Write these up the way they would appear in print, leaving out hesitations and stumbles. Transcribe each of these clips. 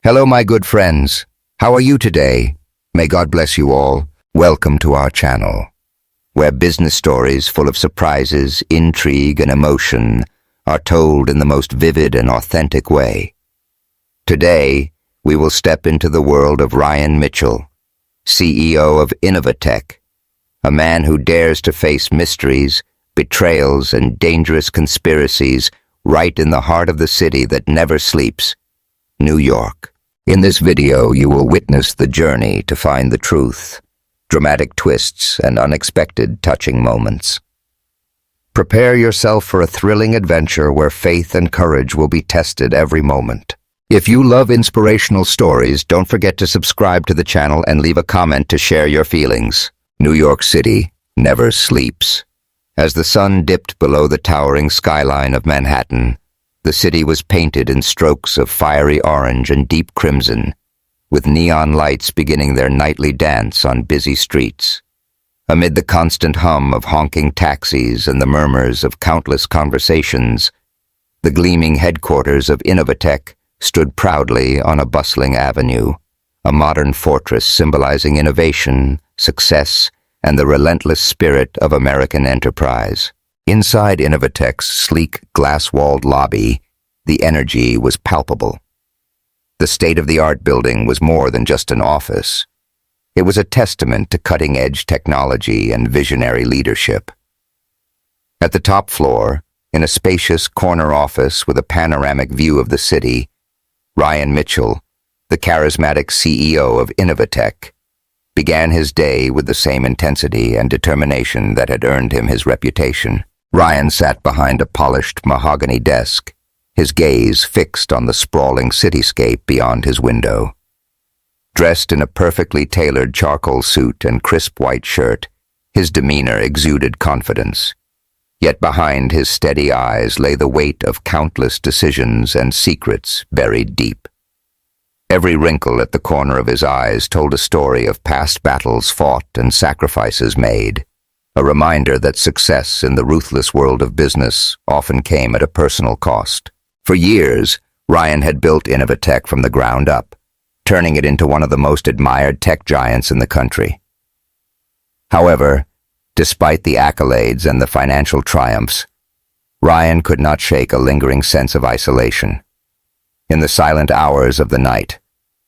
Hello, my good friends. How are you today? May God bless you all. Welcome to our channel, where business stories full of surprises, intrigue, and emotion are told in the most vivid and authentic way. Today, we will step into the world of Ryan Mitchell, CEO of Innovatech, a man who dares to face mysteries, betrayals, and dangerous conspiracies right in the heart of the city that never sleeps, New York. In this video, you will witness the journey to find the truth, dramatic twists, and unexpected touching moments. Prepare yourself for a thrilling adventure where faith and courage will be tested every moment. If you love inspirational stories, don't forget to subscribe to the channel and leave a comment to share your feelings. New York City never sleeps. As the sun dipped below the towering skyline of Manhattan, the city was painted in strokes of fiery orange and deep crimson, with neon lights beginning their nightly dance on busy streets. Amid the constant hum of honking taxis and the murmurs of countless conversations, the gleaming headquarters of Innovatech stood proudly on a bustling avenue, a modern fortress symbolizing innovation, success, and the relentless spirit of American enterprise. Inside Innovatech's sleek, glass-walled lobby, the energy was palpable. The state-of-the-art building was more than just an office. It was a testament to cutting-edge technology and visionary leadership. At the top floor, in a spacious corner office with a panoramic view of the city, Ryan Mitchell, the charismatic CEO of Innovatech, began his day with the same intensity and determination that had earned him his reputation. Ryan sat behind a polished mahogany desk, his gaze fixed on the sprawling cityscape beyond his window. Dressed in a perfectly tailored charcoal suit and crisp white shirt, his demeanor exuded confidence. Yet behind his steady eyes lay the weight of countless decisions and secrets buried deep. Every wrinkle at the corner of his eyes told a story of past battles fought and sacrifices made, a reminder that success in the ruthless world of business often came at a personal cost. For years, Ryan had built Innovatech from the ground up, turning it into one of the most admired tech giants in the country. However, despite the accolades and the financial triumphs, Ryan could not shake a lingering sense of isolation. In the silent hours of the night,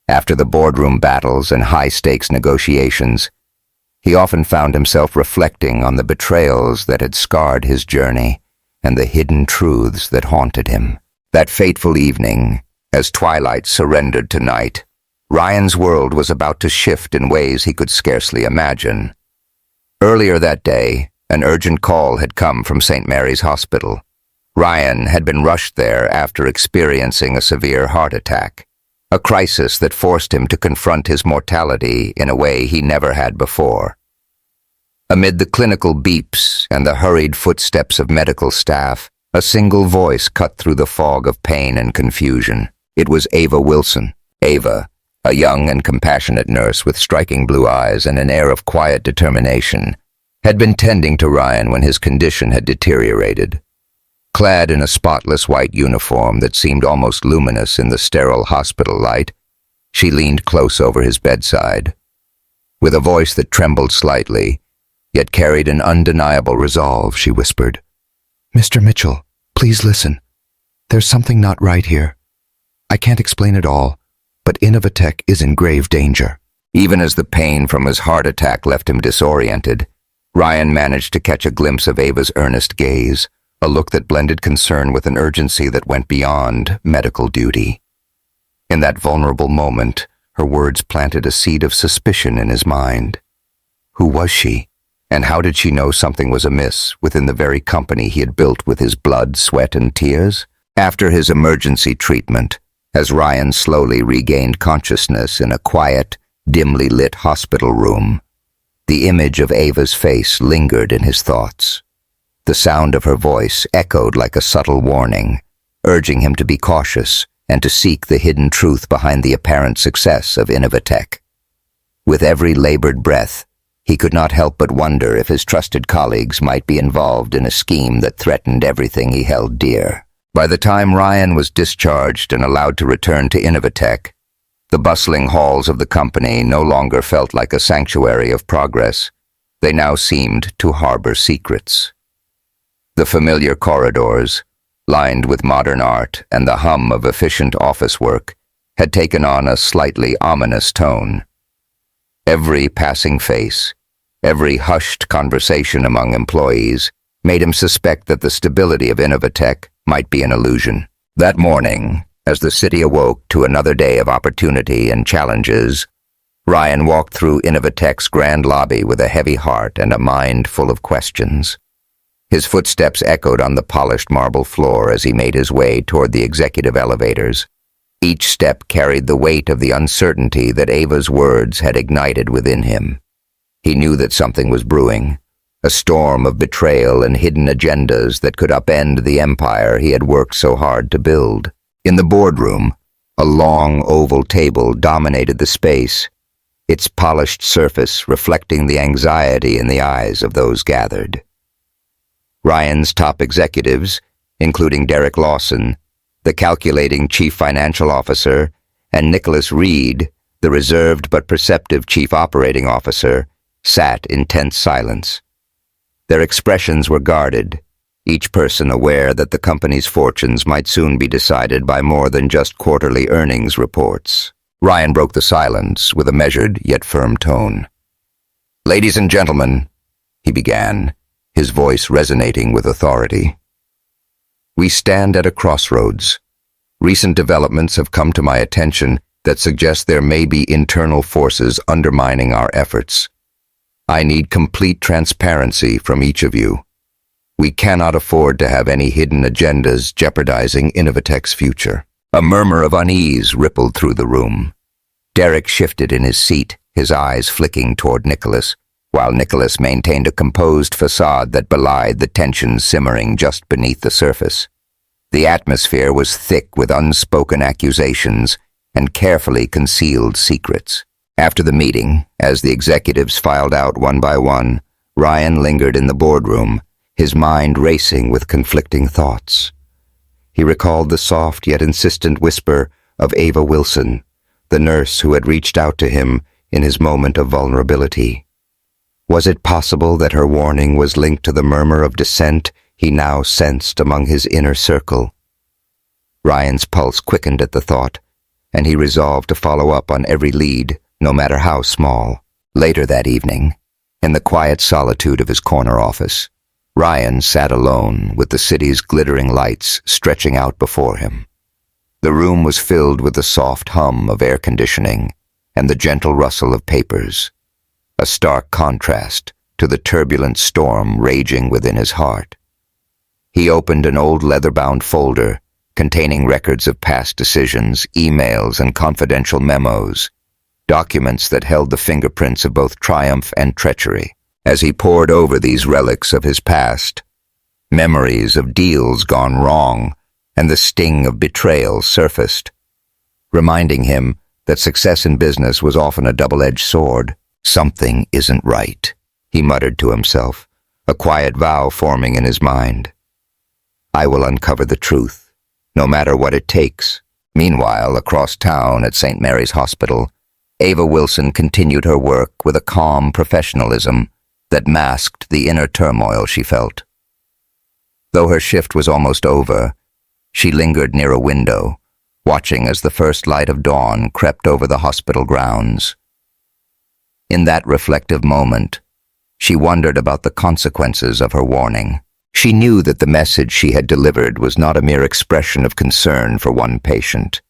after the boardroom battles and high-stakes negotiations, he often found himself reflecting on the betrayals that had scarred his journey and the hidden truths that haunted him. That fateful evening, as twilight surrendered to night, Ryan's world was about to shift in ways he could scarcely imagine. Earlier that day, an urgent call had come from St. Mary's Hospital. Ryan had been rushed there after experiencing a severe heart attack, a crisis that forced him to confront his mortality in a way he never had before. Amid the clinical beeps and the hurried footsteps of medical staff, a single voice cut through the fog of pain and confusion. It was Ava Wilson. Ava, a young and compassionate nurse with striking blue eyes and an air of quiet determination, had been tending to Ryan when his condition had deteriorated. Clad in a spotless white uniform that seemed almost luminous in the sterile hospital light, she leaned close over his bedside. With a voice that trembled slightly, yet carried an undeniable resolve, she whispered, "Mr. Mitchell, please listen. There's something not right here. I can't explain it all, but Innovatech is in grave danger." Even as the pain from his heart attack left him disoriented, Ryan managed to catch a glimpse of Ava's earnest gaze, a look that blended concern with an urgency that went beyond medical duty. In that vulnerable moment, her words planted a seed of suspicion in his mind. Who was she? And how did she know something was amiss within the very company he had built with his blood, sweat, and tears? After his emergency treatment, as Ryan slowly regained consciousness in a quiet, dimly lit hospital room, the image of Ava's face lingered in his thoughts. The sound of her voice echoed like a subtle warning, urging him to be cautious and to seek the hidden truth behind the apparent success of Innovatech. With every labored breath, he could not help but wonder if his trusted colleagues might be involved in a scheme that threatened everything he held dear. By the time Ryan was discharged and allowed to return to Innovatech, The bustling halls of the company no longer felt like a sanctuary of progress. They now seemed to harbor secrets. The familiar corridors, lined with modern art and the hum of efficient office work, had taken on a slightly ominous tone. Every passing face, every hushed conversation among employees, made him suspect that the stability of Innovatech might be an illusion. That morning, as the city awoke to another day of opportunity and challenges, Ryan walked through Innovatech's grand lobby with a heavy heart and a mind full of questions. His footsteps echoed on the polished marble floor as he made his way toward the executive elevators. Each step carried the weight of the uncertainty that Ava's words had ignited within him. He knew that something was brewing, a storm of betrayal and hidden agendas that could upend the empire he had worked so hard to build. In the boardroom, a long oval table dominated the space, its polished surface reflecting the anxiety in the eyes of those gathered. Ryan's top executives, including Derek Lawson, the calculating chief financial officer, and Nicholas Reed, the reserved but perceptive chief operating officer, sat in tense silence. Their expressions were guarded, each person aware that the company's fortunes might soon be decided by more than just quarterly earnings reports. Ryan broke the silence with a measured yet firm tone. "Ladies and gentlemen," he began, his voice resonating with authority. "We stand at a crossroads. Recent developments have come to my attention that suggest there may be internal forces undermining our efforts. I need complete transparency from each of you. We cannot afford to have any hidden agendas jeopardizing Innovatech's future." A murmur of unease rippled through the room. Derek shifted in his seat, his eyes flicking toward Nicholas, while Nicholas maintained a composed facade that belied the tension simmering just beneath the surface. The atmosphere was thick with unspoken accusations and carefully concealed secrets. After the meeting, as the executives filed out one by one, Ryan lingered in the boardroom, his mind racing with conflicting thoughts. He recalled the soft yet insistent whisper of Ava Wilson, the nurse who had reached out to him in his moment of vulnerability. Was it possible that her warning was linked to the murmur of dissent he now sensed among his inner circle? Ryan's pulse quickened at the thought, and he resolved to follow up on every lead, no matter how small. Later that evening, in the quiet solitude of his corner office, Ryan sat alone with the city's glittering lights stretching out before him. The room was filled with the soft hum of air conditioning and the gentle rustle of papers, a stark contrast to the turbulent storm raging within his heart. He opened an old leather-bound folder containing records of past decisions, emails, and confidential memos, documents that held the fingerprints of both triumph and treachery. As he pored over these relics of his past, memories of deals gone wrong and the sting of betrayal surfaced, reminding him that success in business was often a double-edged sword. "Something isn't right," he muttered to himself, a quiet vow forming in his mind. "I will uncover the truth, no matter what it takes." Meanwhile, across town at St. Mary's Hospital, Ava Wilson continued her work with a calm professionalism that masked the inner turmoil she felt. Though her shift was almost over, she lingered near a window, watching as the first light of dawn crept over the hospital grounds. In that reflective moment, she wondered about the consequences of her warning. She knew that the message she had delivered was not a mere expression of concern for one patient.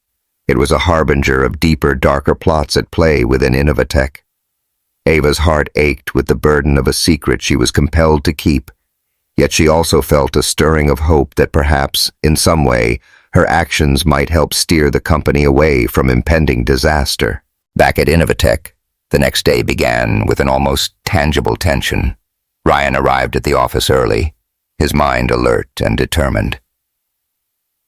It was a harbinger of deeper, darker plots at play within Innovatech. Ava's heart ached with the burden of a secret she was compelled to keep, yet she also felt a stirring of hope that perhaps, in some way, her actions might help steer the company away from impending disaster. Back at Innovatech, the next day began with an almost tangible tension. Ryan arrived at the office early, his mind alert and determined.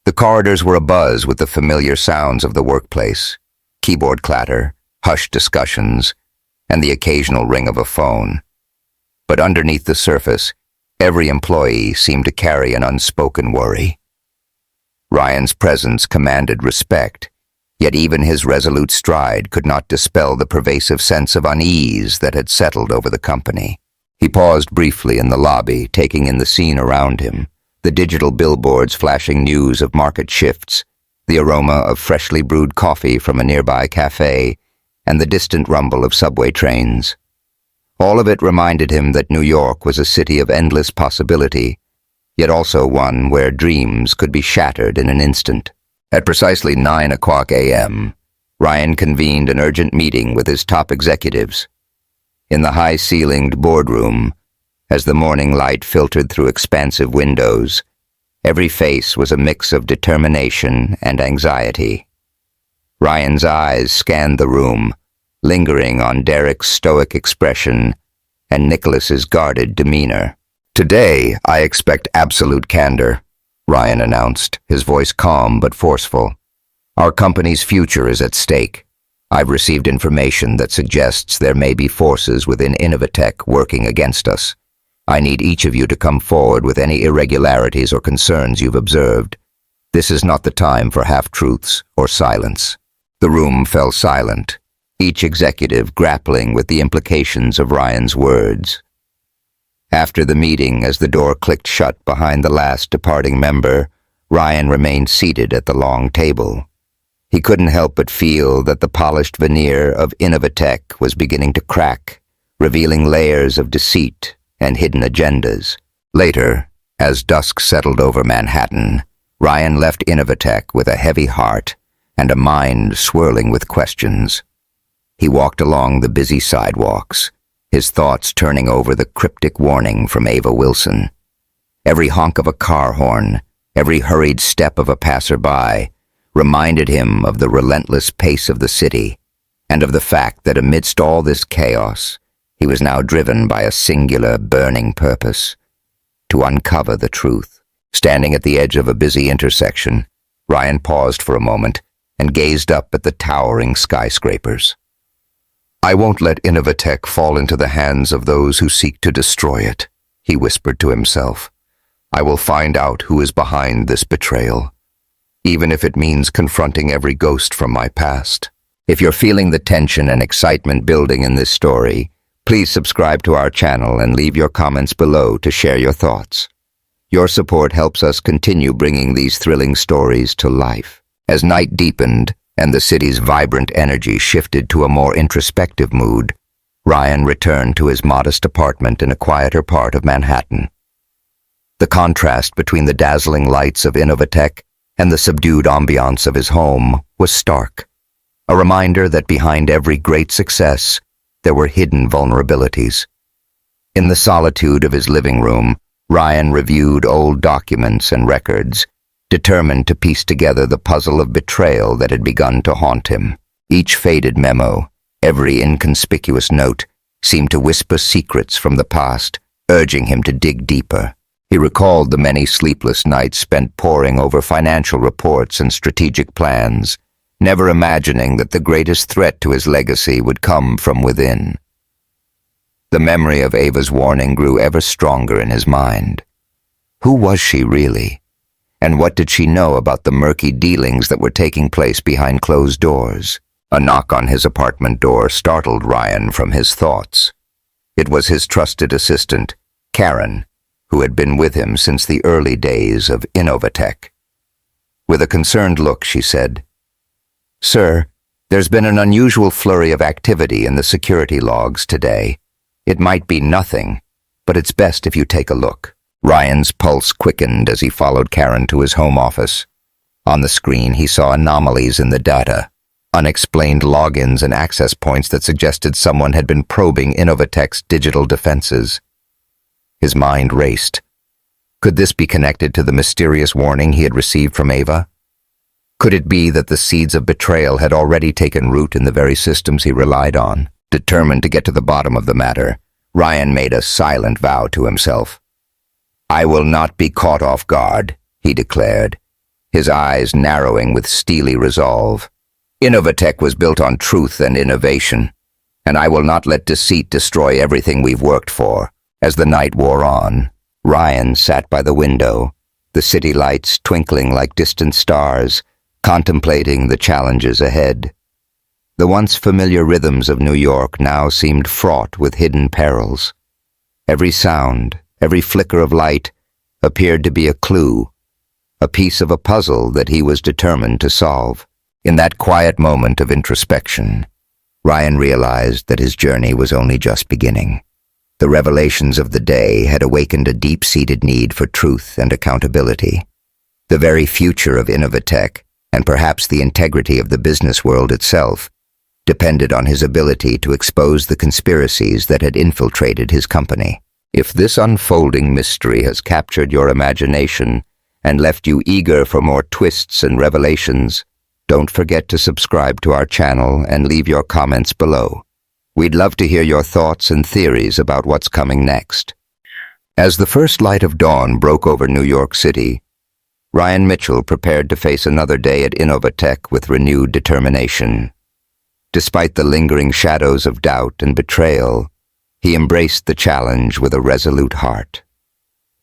The corridors were abuzz with the familiar sounds of the workplace, keyboard clatter, hushed discussions, and the occasional ring of a phone. But underneath the surface, every employee seemed to carry an unspoken worry. Ryan's presence commanded respect, Yet even his resolute stride could not dispel the pervasive sense of unease that had settled over the company. He paused briefly in the lobby, taking in the scene around him, the digital billboards flashing news of market shifts, the aroma of freshly brewed coffee from a nearby cafe, and the distant rumble of subway trains. All of it reminded him that New York was a city of endless possibility, yet also one where dreams could be shattered in an instant. At precisely 9:00 a.m., Ryan convened an urgent meeting with his top executives. In the high-ceilinged boardroom, as the morning light filtered through expansive windows, every face was a mix of determination and anxiety. Ryan's eyes scanned the room, lingering on Derek's stoic expression and Nicholas's guarded demeanor. "Today, I expect absolute candor," Ryan announced, his voice calm but forceful. "Our company's future is at stake. I've received information that suggests there may be forces within Innovatech working against us. I need each of you to come forward with any irregularities or concerns you've observed. This is not the time for half-truths or silence." The room fell silent, each executive grappling with the implications of Ryan's words. After the meeting, as the door clicked shut behind the last departing member, Ryan remained seated at the long table. He couldn't help but feel that the polished veneer of Innovatech was beginning to crack, revealing layers of deceit and hidden agendas. Later, as dusk settled over Manhattan, Ryan left Innovatech with a heavy heart and a mind swirling with questions. He walked along the busy sidewalks, his thoughts turning over the cryptic warning from Ava Wilson. Every honk of a car horn, every hurried step of a passerby, reminded him of the relentless pace of the city, and of the fact that amidst all this chaos, he was now driven by a singular, burning purpose: to uncover the truth. Standing at the edge of a busy intersection, Ryan paused for a moment and gazed up at the towering skyscrapers. "I won't let Innovatech fall into the hands of those who seek to destroy it," he whispered to himself. "I will find out who is behind this betrayal, even if it means confronting every ghost from my past." If you're feeling the tension and excitement building in this story, please subscribe to our channel and leave your comments below to share your thoughts. Your support helps us continue bringing these thrilling stories to life. As night deepened and the city's vibrant energy shifted to a more introspective mood, Ryan returned to his modest apartment in a quieter part of Manhattan. The contrast between the dazzling lights of Innovatech and the subdued ambiance of his home was stark, a reminder that behind every great success, there were hidden vulnerabilities. In the solitude of his living room, Ryan reviewed old documents and records, determined to piece together the puzzle of betrayal that had begun to haunt him. Each faded memo, every inconspicuous note, seemed to whisper secrets from the past, urging him to dig deeper. He recalled the many sleepless nights spent poring over financial reports and strategic plans, never imagining that the greatest threat to his legacy would come from within. The memory of Ava's warning grew ever stronger in his mind. Who was she really? And what did she know about the murky dealings that were taking place behind closed doors? A knock on his apartment door startled Ryan from his thoughts. It was his trusted assistant, Karen, who had been with him since the early days of Innovatech. With a concerned look, she said, "Sir, there's been an unusual flurry of activity in the security logs today. It might be nothing, but it's best if you take a look." Ryan's pulse quickened as he followed Karen to his home office. On the screen, he saw anomalies in the data, unexplained logins and access points that suggested someone had been probing Innovatech's digital defenses. His mind raced. Could this be connected to the mysterious warning he had received from Ava? Could it be that the seeds of betrayal had already taken root in the very systems he relied on? Determined to get to the bottom of the matter, Ryan made a silent vow to himself. "I will not be caught off guard," he declared, his eyes narrowing with steely resolve. "Innovatech was built on truth and innovation, and I will not let deceit destroy everything we've worked for." As the night wore on, Ryan sat by the window, the city lights twinkling like distant stars, contemplating the challenges ahead. The once familiar rhythms of New York now seemed fraught with hidden perils. Every sound, every flicker of light appeared to be a clue, a piece of a puzzle that he was determined to solve. In that quiet moment of introspection, Ryan realized that his journey was only just beginning. The revelations of the day had awakened a deep-seated need for truth and accountability. The very future of Innovatech, and perhaps the integrity of the business world itself, depended on his ability to expose the conspiracies that had infiltrated his company. If this unfolding mystery has captured your imagination and left you eager for more twists and revelations, don't forget to subscribe to our channel and leave your comments below. We'd love to hear your thoughts and theories about what's coming next. As the first light of dawn broke over New York City, Ryan Mitchell prepared to face another day at Innovatech with renewed determination. Despite the lingering shadows of doubt and betrayal, he embraced the challenge with a resolute heart.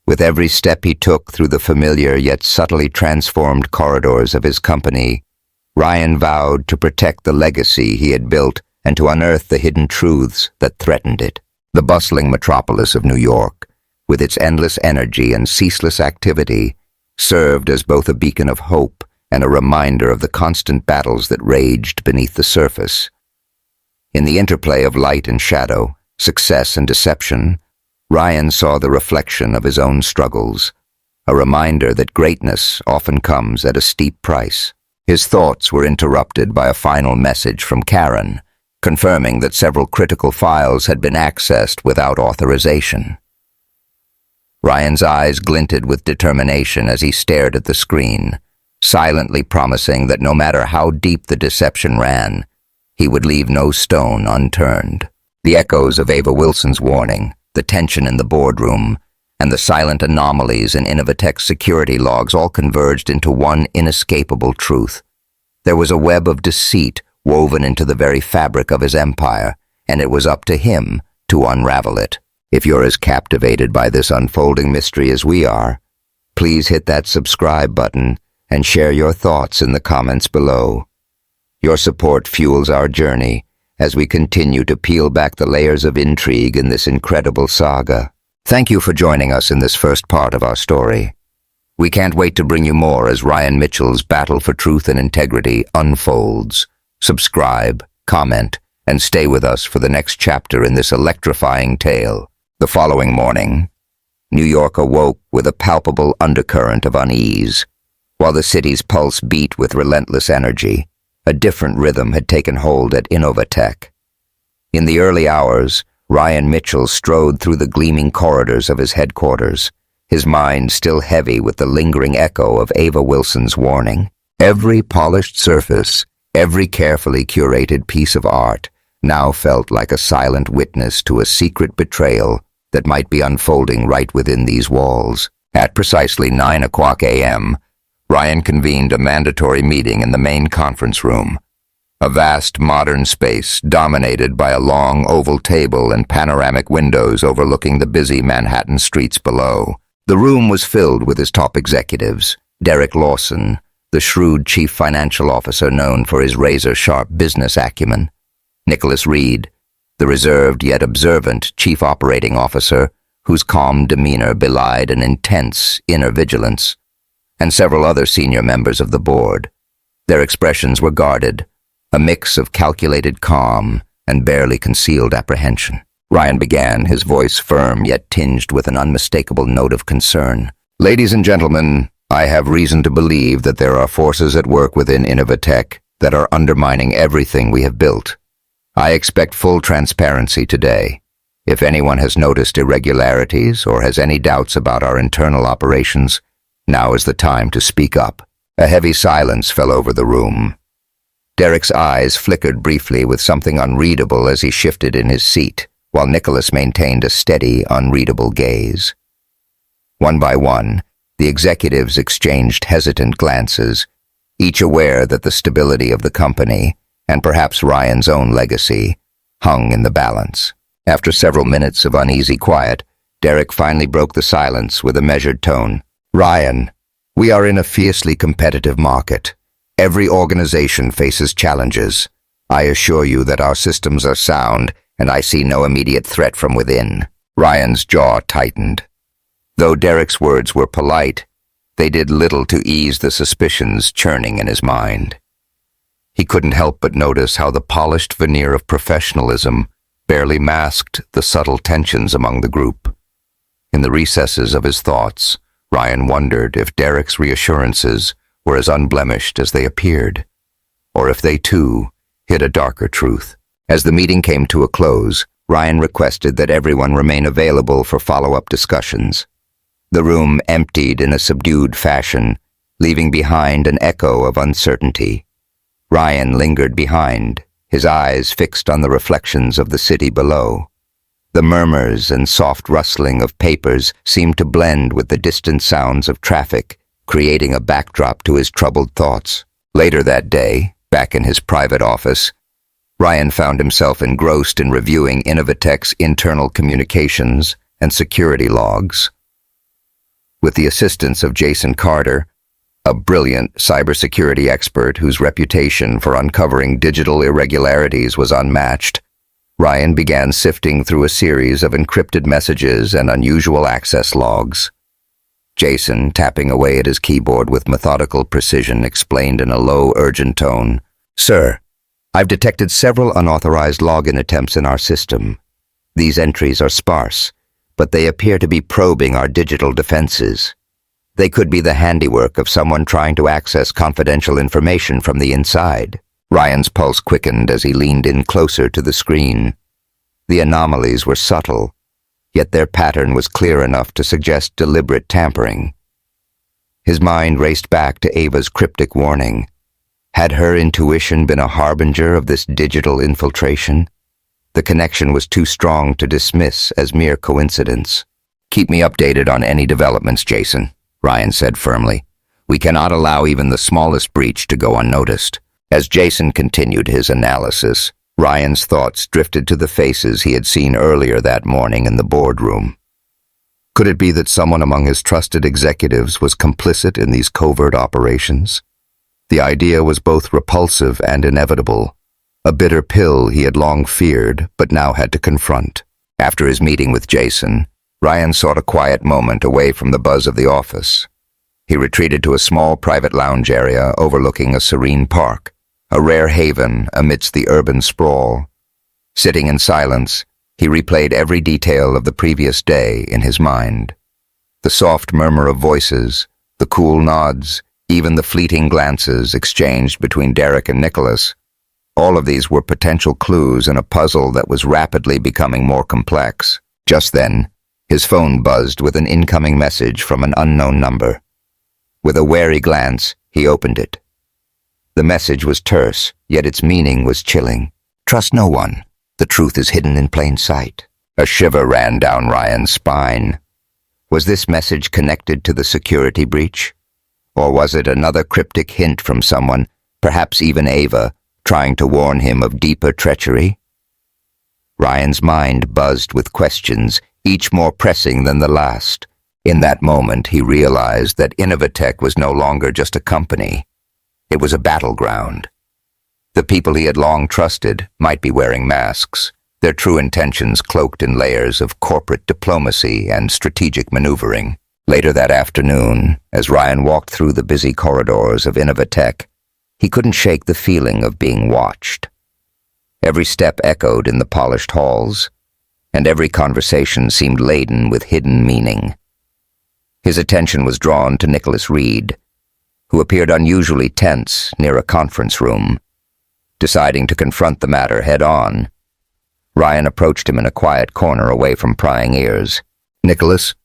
With every step he took through the familiar yet subtly transformed corridors of his company, Ryan vowed to protect the legacy he had built and to unearth the hidden truths that threatened it. The bustling metropolis of New York, with its endless energy and ceaseless activity, served as both a beacon of hope and a reminder of the constant battles that raged beneath the surface. In the interplay of light and shadow, success and deception, Ryan saw the reflection of his own struggles, a reminder that greatness often comes at a steep price. His thoughts were interrupted by a final message from Karen, confirming that several critical files had been accessed without authorization. Ryan's eyes glinted with determination as he stared at the screen, silently promising that no matter how deep the deception ran, he would leave no stone unturned. The echoes of Ava Wilson's warning, the tension in the boardroom, and the silent anomalies in Innovatech's security logs all converged into one inescapable truth. There was a web of deceit woven into the very fabric of his empire, and it was up to him to unravel it. If you're as captivated by this unfolding mystery as we are, please hit that subscribe button and share your thoughts in the comments below. Your support fuels our journey as we continue to peel back the layers of intrigue in this incredible saga. Thank you for joining us in this first part of our story. We can't wait to bring you more as Ryan Mitchell's battle for truth and integrity unfolds. Subscribe, comment, and stay with us for the next chapter in this electrifying tale. The following morning, New York awoke with a palpable undercurrent of unease. While the city's pulse beat with relentless energy, a different rhythm had taken hold at Innovatech. In the early hours, Ryan Mitchell strode through the gleaming corridors of his headquarters, his mind still heavy with the lingering echo of Ava Wilson's warning. Every polished surface, every carefully curated piece of art, now felt like a silent witness to a secret betrayal that might be unfolding right within these walls. At precisely 9:00 a.m., Ryan convened a mandatory meeting in the main conference room, a vast modern space dominated by a long oval table and panoramic windows overlooking the busy Manhattan streets below. The room was filled with his top executives: Derek Lawson, the shrewd chief financial officer known for his razor-sharp business acumen; Nicholas Reed, the reserved yet observant chief operating officer whose calm demeanor belied an intense inner vigilance; and several other senior members of the board. Their expressions were guarded, a mix of calculated calm and barely concealed apprehension. Ryan began, his voice firm yet tinged with an unmistakable note of concern. "Ladies and gentlemen, I have reason to believe that there are forces at work within Innovatech that are undermining everything we have built. I expect full transparency today. If anyone has noticed irregularities or has any doubts about our internal operations, now is the time to speak up." A heavy silence fell over the room. Derek's eyes flickered briefly with something unreadable as he shifted in his seat, while Nicholas maintained a steady, unreadable gaze. One by one, the executives exchanged hesitant glances, each aware that the stability of the company, and perhaps Ryan's own legacy, hung in the balance. After several minutes of uneasy quiet, Derek finally broke the silence with a measured tone. "Ryan, we are in a fiercely competitive market. Every organization faces challenges. I assure you that our systems are sound, and I see no immediate threat from within." Ryan's jaw tightened. Though Derek's words were polite, they did little to ease the suspicions churning in his mind. He couldn't help but notice how the polished veneer of professionalism barely masked the subtle tensions among the group. In the recesses of his thoughts, Ryan wondered if Derek's reassurances were as unblemished as they appeared, or if they too hid a darker truth. As the meeting came to a close, Ryan requested that everyone remain available for follow-up discussions. The room emptied in a subdued fashion, leaving behind an echo of uncertainty. Ryan lingered behind, his eyes fixed on the reflections of the city below. The murmurs and soft rustling of papers seemed to blend with the distant sounds of traffic, creating a backdrop to his troubled thoughts. Later that day, back in his private office, Ryan found himself engrossed in reviewing Innovatech's internal communications and security logs. With the assistance of Jason Carter, a brilliant cybersecurity expert whose reputation for uncovering digital irregularities was unmatched, Ryan began sifting through a series of encrypted messages and unusual access logs. Jason, tapping away at his keyboard with methodical precision, explained in a low, urgent tone, "Sir, I've detected several unauthorized login attempts in our system. These entries are sparse, but they appear to be probing our digital defenses. They could be the handiwork of someone trying to access confidential information from the inside." Ryan's pulse quickened as he leaned in closer to the screen. The anomalies were subtle, yet their pattern was clear enough to suggest deliberate tampering. His mind raced back to Ava's cryptic warning. Had her intuition been a harbinger of this digital infiltration? The connection was too strong to dismiss as mere coincidence. "Keep me updated on any developments, Jason," Ryan said firmly. "We cannot allow even the smallest breach to go unnoticed." As Jason continued his analysis, Ryan's thoughts drifted to the faces he had seen earlier that morning in the boardroom. Could it be that someone among his trusted executives was complicit in these covert operations? The idea was both repulsive and inevitable, a bitter pill he had long feared but now had to confront. After his meeting with Jason, Ryan sought a quiet moment away from the buzz of the office. He retreated to a small private lounge area overlooking a serene park, a rare haven amidst the urban sprawl. Sitting in silence, he replayed every detail of the previous day in his mind. The soft murmur of voices, the cool nods, even the fleeting glances exchanged between Derek and Nicholas. All of these were potential clues in a puzzle that was rapidly becoming more complex. Just then, his phone buzzed with an incoming message from an unknown number. With a wary glance, he opened it. The message was terse, yet its meaning was chilling. "Trust no one. The truth is hidden in plain sight." A shiver ran down Ryan's spine. Was this message connected to the security breach? Or was it another cryptic hint from someone, perhaps even Ava, trying to warn him of deeper treachery? Ryan's mind buzzed with questions, each more pressing than the last. In that moment, he realized that Innovatech was no longer just a company. It was a battleground. The people he had long trusted might be wearing masks, their true intentions cloaked in layers of corporate diplomacy and strategic maneuvering. Later that afternoon, as Ryan walked through the busy corridors of Innovatech, he couldn't shake the feeling of being watched. Every step echoed in the polished halls, and every conversation seemed laden with hidden meaning. His attention was drawn to Nicholas Reed, who appeared unusually tense near a conference room. Deciding to confront the matter head-on, Ryan approached him in a quiet corner away from prying ears. "Nicholas,"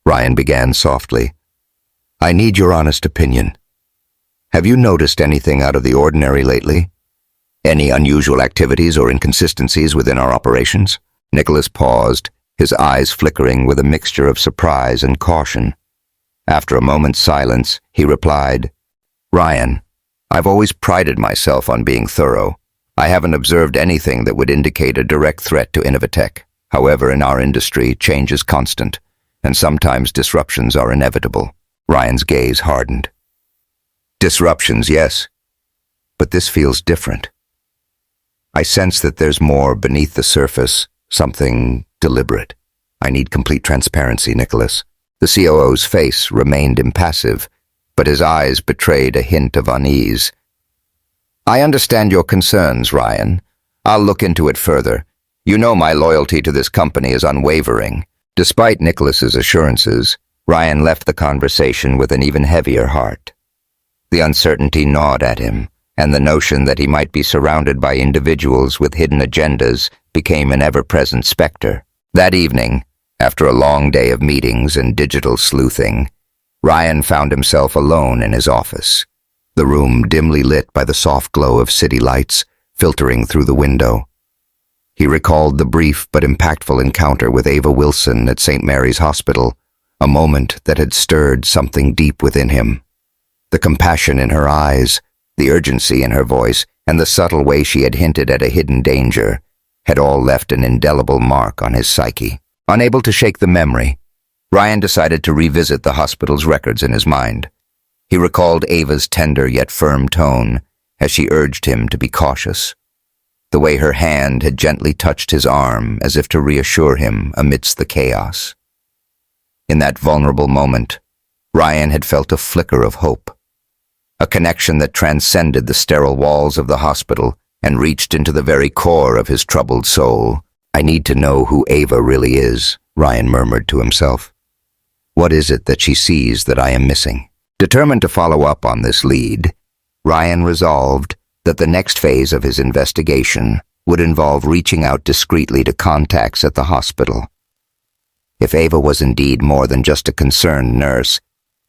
Ryan began softly, "I need your honest opinion. Have you noticed anything out of the ordinary lately? Any unusual activities or inconsistencies within our operations?" Nicholas paused, his eyes flickering with a mixture of surprise and caution. After a moment's silence, he replied, "Ryan, I've always prided myself on being thorough. I haven't observed anything that would indicate a direct threat to Innovatech. However, in our industry, change is constant, and sometimes disruptions are inevitable." Ryan's gaze hardened. "Disruptions, yes. but this feels different. I sense that there's more beneath the surface, something deliberate. I need complete transparency, Nicholas. The COO's face remained impassive, but his eyes betrayed a hint of unease. I understand your concerns, Ryan. I'll look into it further. You know my loyalty to this company is unwavering. Despite Nicholas's assurances, Ryan left the conversation with an even heavier heart. The uncertainty gnawed at him, and the notion that he might be surrounded by individuals with hidden agendas became an ever-present specter. That evening, after a long day of meetings and digital sleuthing, Ryan found himself alone in his office, the room dimly lit by the soft glow of city lights filtering through the window. He recalled the brief but impactful encounter with Ava Wilson at St. Mary's Hospital, a moment that had stirred something deep within him. The compassion in her eyes, the urgency in her voice, and the subtle way she had hinted at a hidden danger had all left an indelible mark on his psyche. Unable to shake the memory, Ryan decided to revisit the hospital's records in his mind. He recalled Ava's tender yet firm tone as she urged him to be cautious. The way her hand had gently touched his arm as if to reassure him amidst the chaos. In that vulnerable moment, Ryan had felt a flicker of hope, a connection that transcended the sterile walls of the hospital and reached into the very core of his troubled soul. I need to know who Ava really is, Ryan murmured to himself. What is it that she sees that I am missing? Determined to follow up on this lead, Ryan resolved that the next phase of his investigation would involve reaching out discreetly to contacts at the hospital. If Ava was indeed more than just a concerned nurse,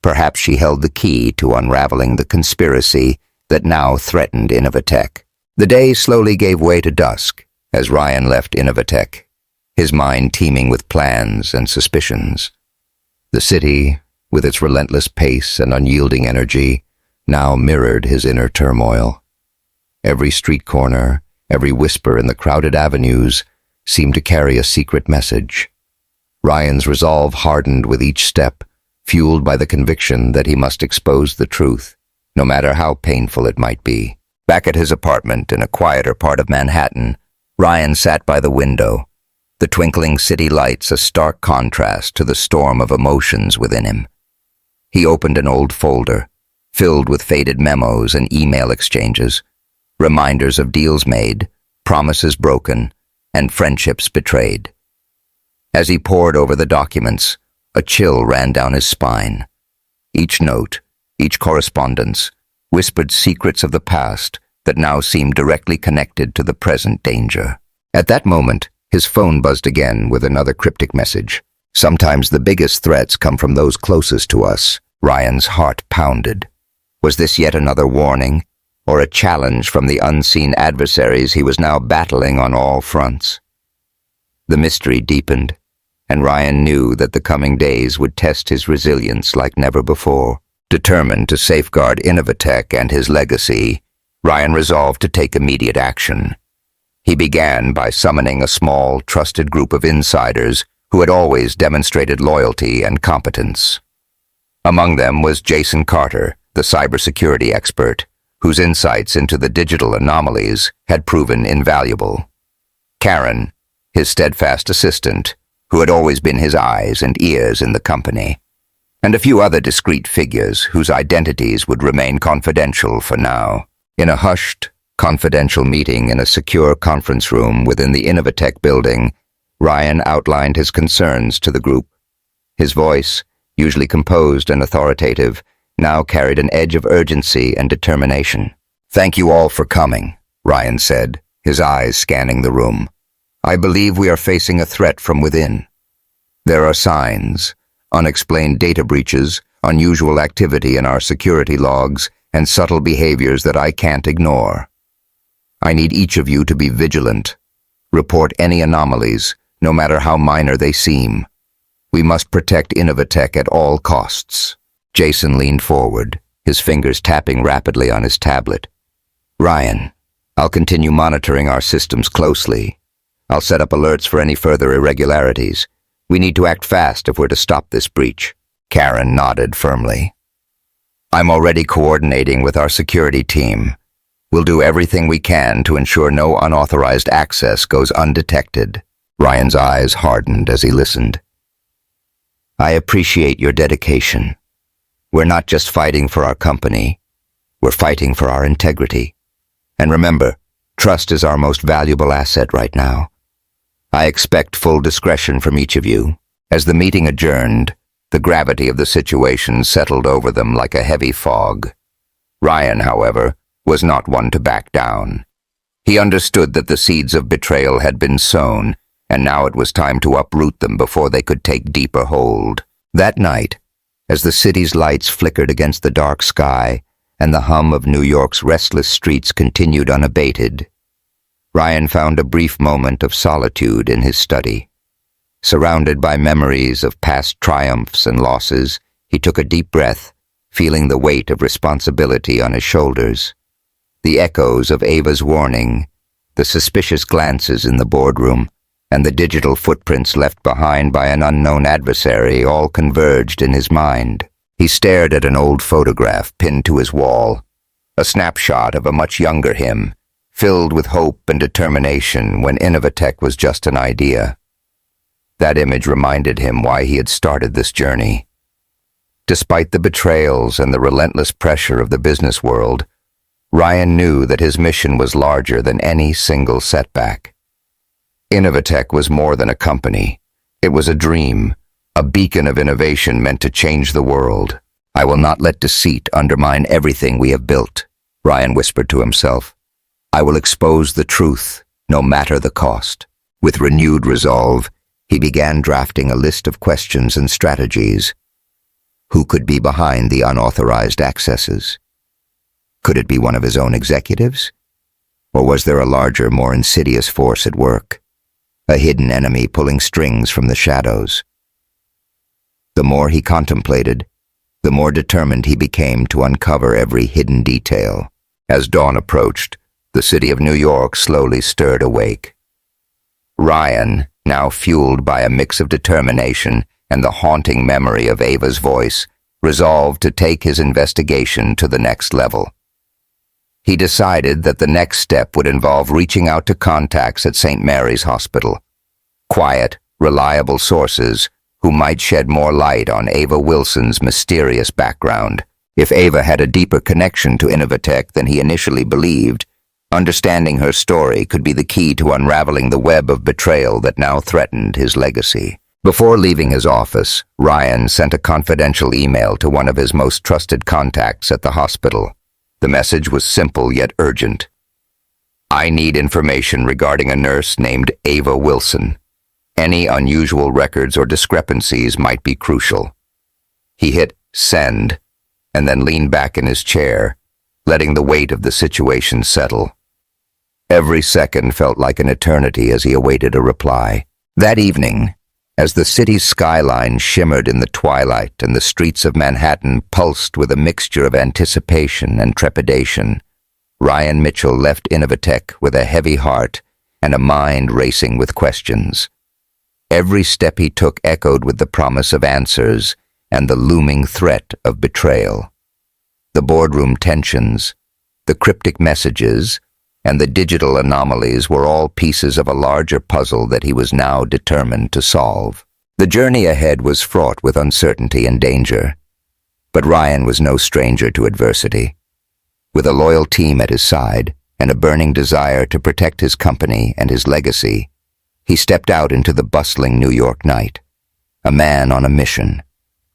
perhaps she held the key to unraveling the conspiracy that now threatened Innovatech. The day slowly gave way to dusk as Ryan left Innovatech, his mind teeming with plans and suspicions. The city, with its relentless pace and unyielding energy, now mirrored his inner turmoil. Every street corner, every whisper in the crowded avenues seemed to carry a secret message. Ryan's resolve hardened with each step, fueled by the conviction that he must expose the truth, no matter how painful it might be. Back at his apartment in a quieter part of Manhattan, Ryan sat by the window, the twinkling city lights a stark contrast to the storm of emotions within him. He opened an old folder, filled with faded memos and email exchanges, reminders of deals made, promises broken, and friendships betrayed. As he pored over the documents, a chill ran down his spine. Each note, each correspondence, whispered secrets of the past that now seemed directly connected to the present danger. At that moment, his phone buzzed again with another cryptic message. Sometimes the biggest threats come from those closest to us. Ryan's heart pounded. Was this yet another warning, or a challenge from the unseen adversaries he was now battling on all fronts? The mystery deepened, and Ryan knew that the coming days would test his resilience like never before. Determined to safeguard Innovatech and his legacy, Ryan resolved to take immediate action. He began by summoning a small, trusted group of insiders who had always demonstrated loyalty and competence. Among them was Jason Carter, the cybersecurity expert, whose insights into the digital anomalies had proven invaluable. Karen, his steadfast assistant, who had always been his eyes and ears in the company, and a few other discreet figures whose identities would remain confidential for now. In a hushed, confidential meeting in a secure conference room within the Innovatech building, Ryan outlined his concerns to the group. His voice, usually composed and authoritative, now carried an edge of urgency and determination. "Thank you all for coming," Ryan said, his eyes scanning the room. "I believe we are facing a threat from within. There are signs, unexplained data breaches, unusual activity in our security logs, and subtle behaviors that I can't ignore. I need each of you to be vigilant. Report any anomalies, no matter how minor they seem. We must protect Innovatech at all costs." Jason leaned forward, his fingers tapping rapidly on his tablet. "Ryan, I'll continue monitoring our systems closely. I'll set up alerts for any further irregularities. We need to act fast if we're to stop this breach." Karen nodded firmly. "I'm already coordinating with our security team. We'll do everything we can to ensure no unauthorized access goes undetected. Ryan's eyes hardened as he listened. I appreciate your dedication. We're not just fighting for our company, we're fighting for our integrity. And remember, trust is our most valuable asset right now. I expect full discretion from each of you. As the meeting adjourned, the gravity of the situation settled over them like a heavy fog. Ryan, however, was not one to back down. He understood that the seeds of betrayal had been sown, and now it was time to uproot them before they could take deeper hold. That night, as the city's lights flickered against the dark sky and the hum of New York's restless streets continued unabated, Ryan found a brief moment of solitude in his study. Surrounded by memories of past triumphs and losses, he took a deep breath, feeling the weight of responsibility on his shoulders. The echoes of Ava's warning, the suspicious glances in the boardroom, and the digital footprints left behind by an unknown adversary all converged in his mind. He stared at an old photograph pinned to his wall, a snapshot of a much younger him, filled with hope and determination when Innovatech was just an idea. That image reminded him why he had started this journey. Despite the betrayals and the relentless pressure of the business world, Ryan knew that his mission was larger than any single setback. Innovatech was more than a company. It was a dream, a beacon of innovation meant to change the world. I will not let deceit undermine everything we have built, Ryan whispered to himself. I will expose the truth, no matter the cost. With renewed resolve, he began drafting a list of questions and strategies. Who could be behind the unauthorized accesses? Could it be one of his own executives? Or was there a larger, more insidious force at work? A hidden enemy pulling strings from the shadows? The more he contemplated, the more determined he became to uncover every hidden detail. As dawn approached, the city of New York slowly stirred awake. Ryan, now fueled by a mix of determination and the haunting memory of Ava's voice, resolved to take his investigation to the next level. He decided that the next step would involve reaching out to contacts at St. Mary's Hospital. Quiet, reliable sources who might shed more light on Ava Wilson's mysterious background. If Ava had a deeper connection to Innovatech than he initially believed, understanding her story could be the key to unraveling the web of betrayal that now threatened his legacy. Before leaving his office, Ryan sent a confidential email to one of his most trusted contacts at the hospital. The message was simple yet urgent. I need information regarding a nurse named Ava Wilson. Any unusual records or discrepancies might be crucial. He hit send and then leaned back in his chair, letting the weight of the situation settle. Every second felt like an eternity as he awaited a reply. That evening, as the city's skyline shimmered in the twilight and the streets of Manhattan pulsed with a mixture of anticipation and trepidation, Ryan Mitchell left Innovatech with a heavy heart and a mind racing with questions. Every step he took echoed with the promise of answers and the looming threat of betrayal. The boardroom tensions, the cryptic messages, and the digital anomalies were all pieces of a larger puzzle that he was now determined to solve. The journey ahead was fraught with uncertainty and danger, but Ryan was no stranger to adversity. With a loyal team at his side and a burning desire to protect his company and his legacy, he stepped out into the bustling New York night, a man on a mission,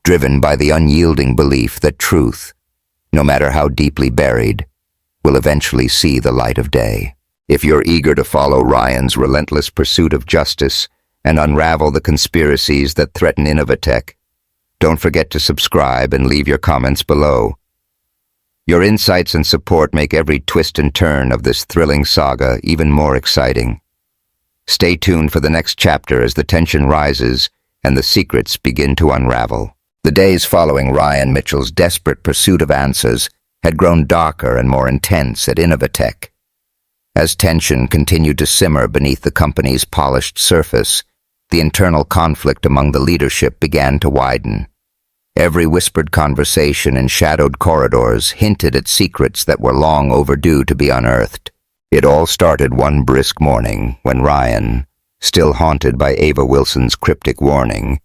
driven by the unyielding belief that truth, no matter how deeply buried, will eventually see the light of day. If you're eager to follow Ryan's relentless pursuit of justice and unravel the conspiracies that threaten Innovatech, don't forget to subscribe and leave your comments below. Your insights and support make every twist and turn of this thrilling saga even more exciting. Stay tuned for the next chapter as the tension rises and the secrets begin to unravel. The days following Ryan Mitchell's desperate pursuit of answers had grown darker and more intense at Innovatech. As tension continued to simmer beneath the company's polished surface, the internal conflict among the leadership began to widen. Every whispered conversation in shadowed corridors hinted at secrets that were long overdue to be unearthed. It all started one brisk morning when Ryan, still haunted by Ava Wilson's cryptic warning,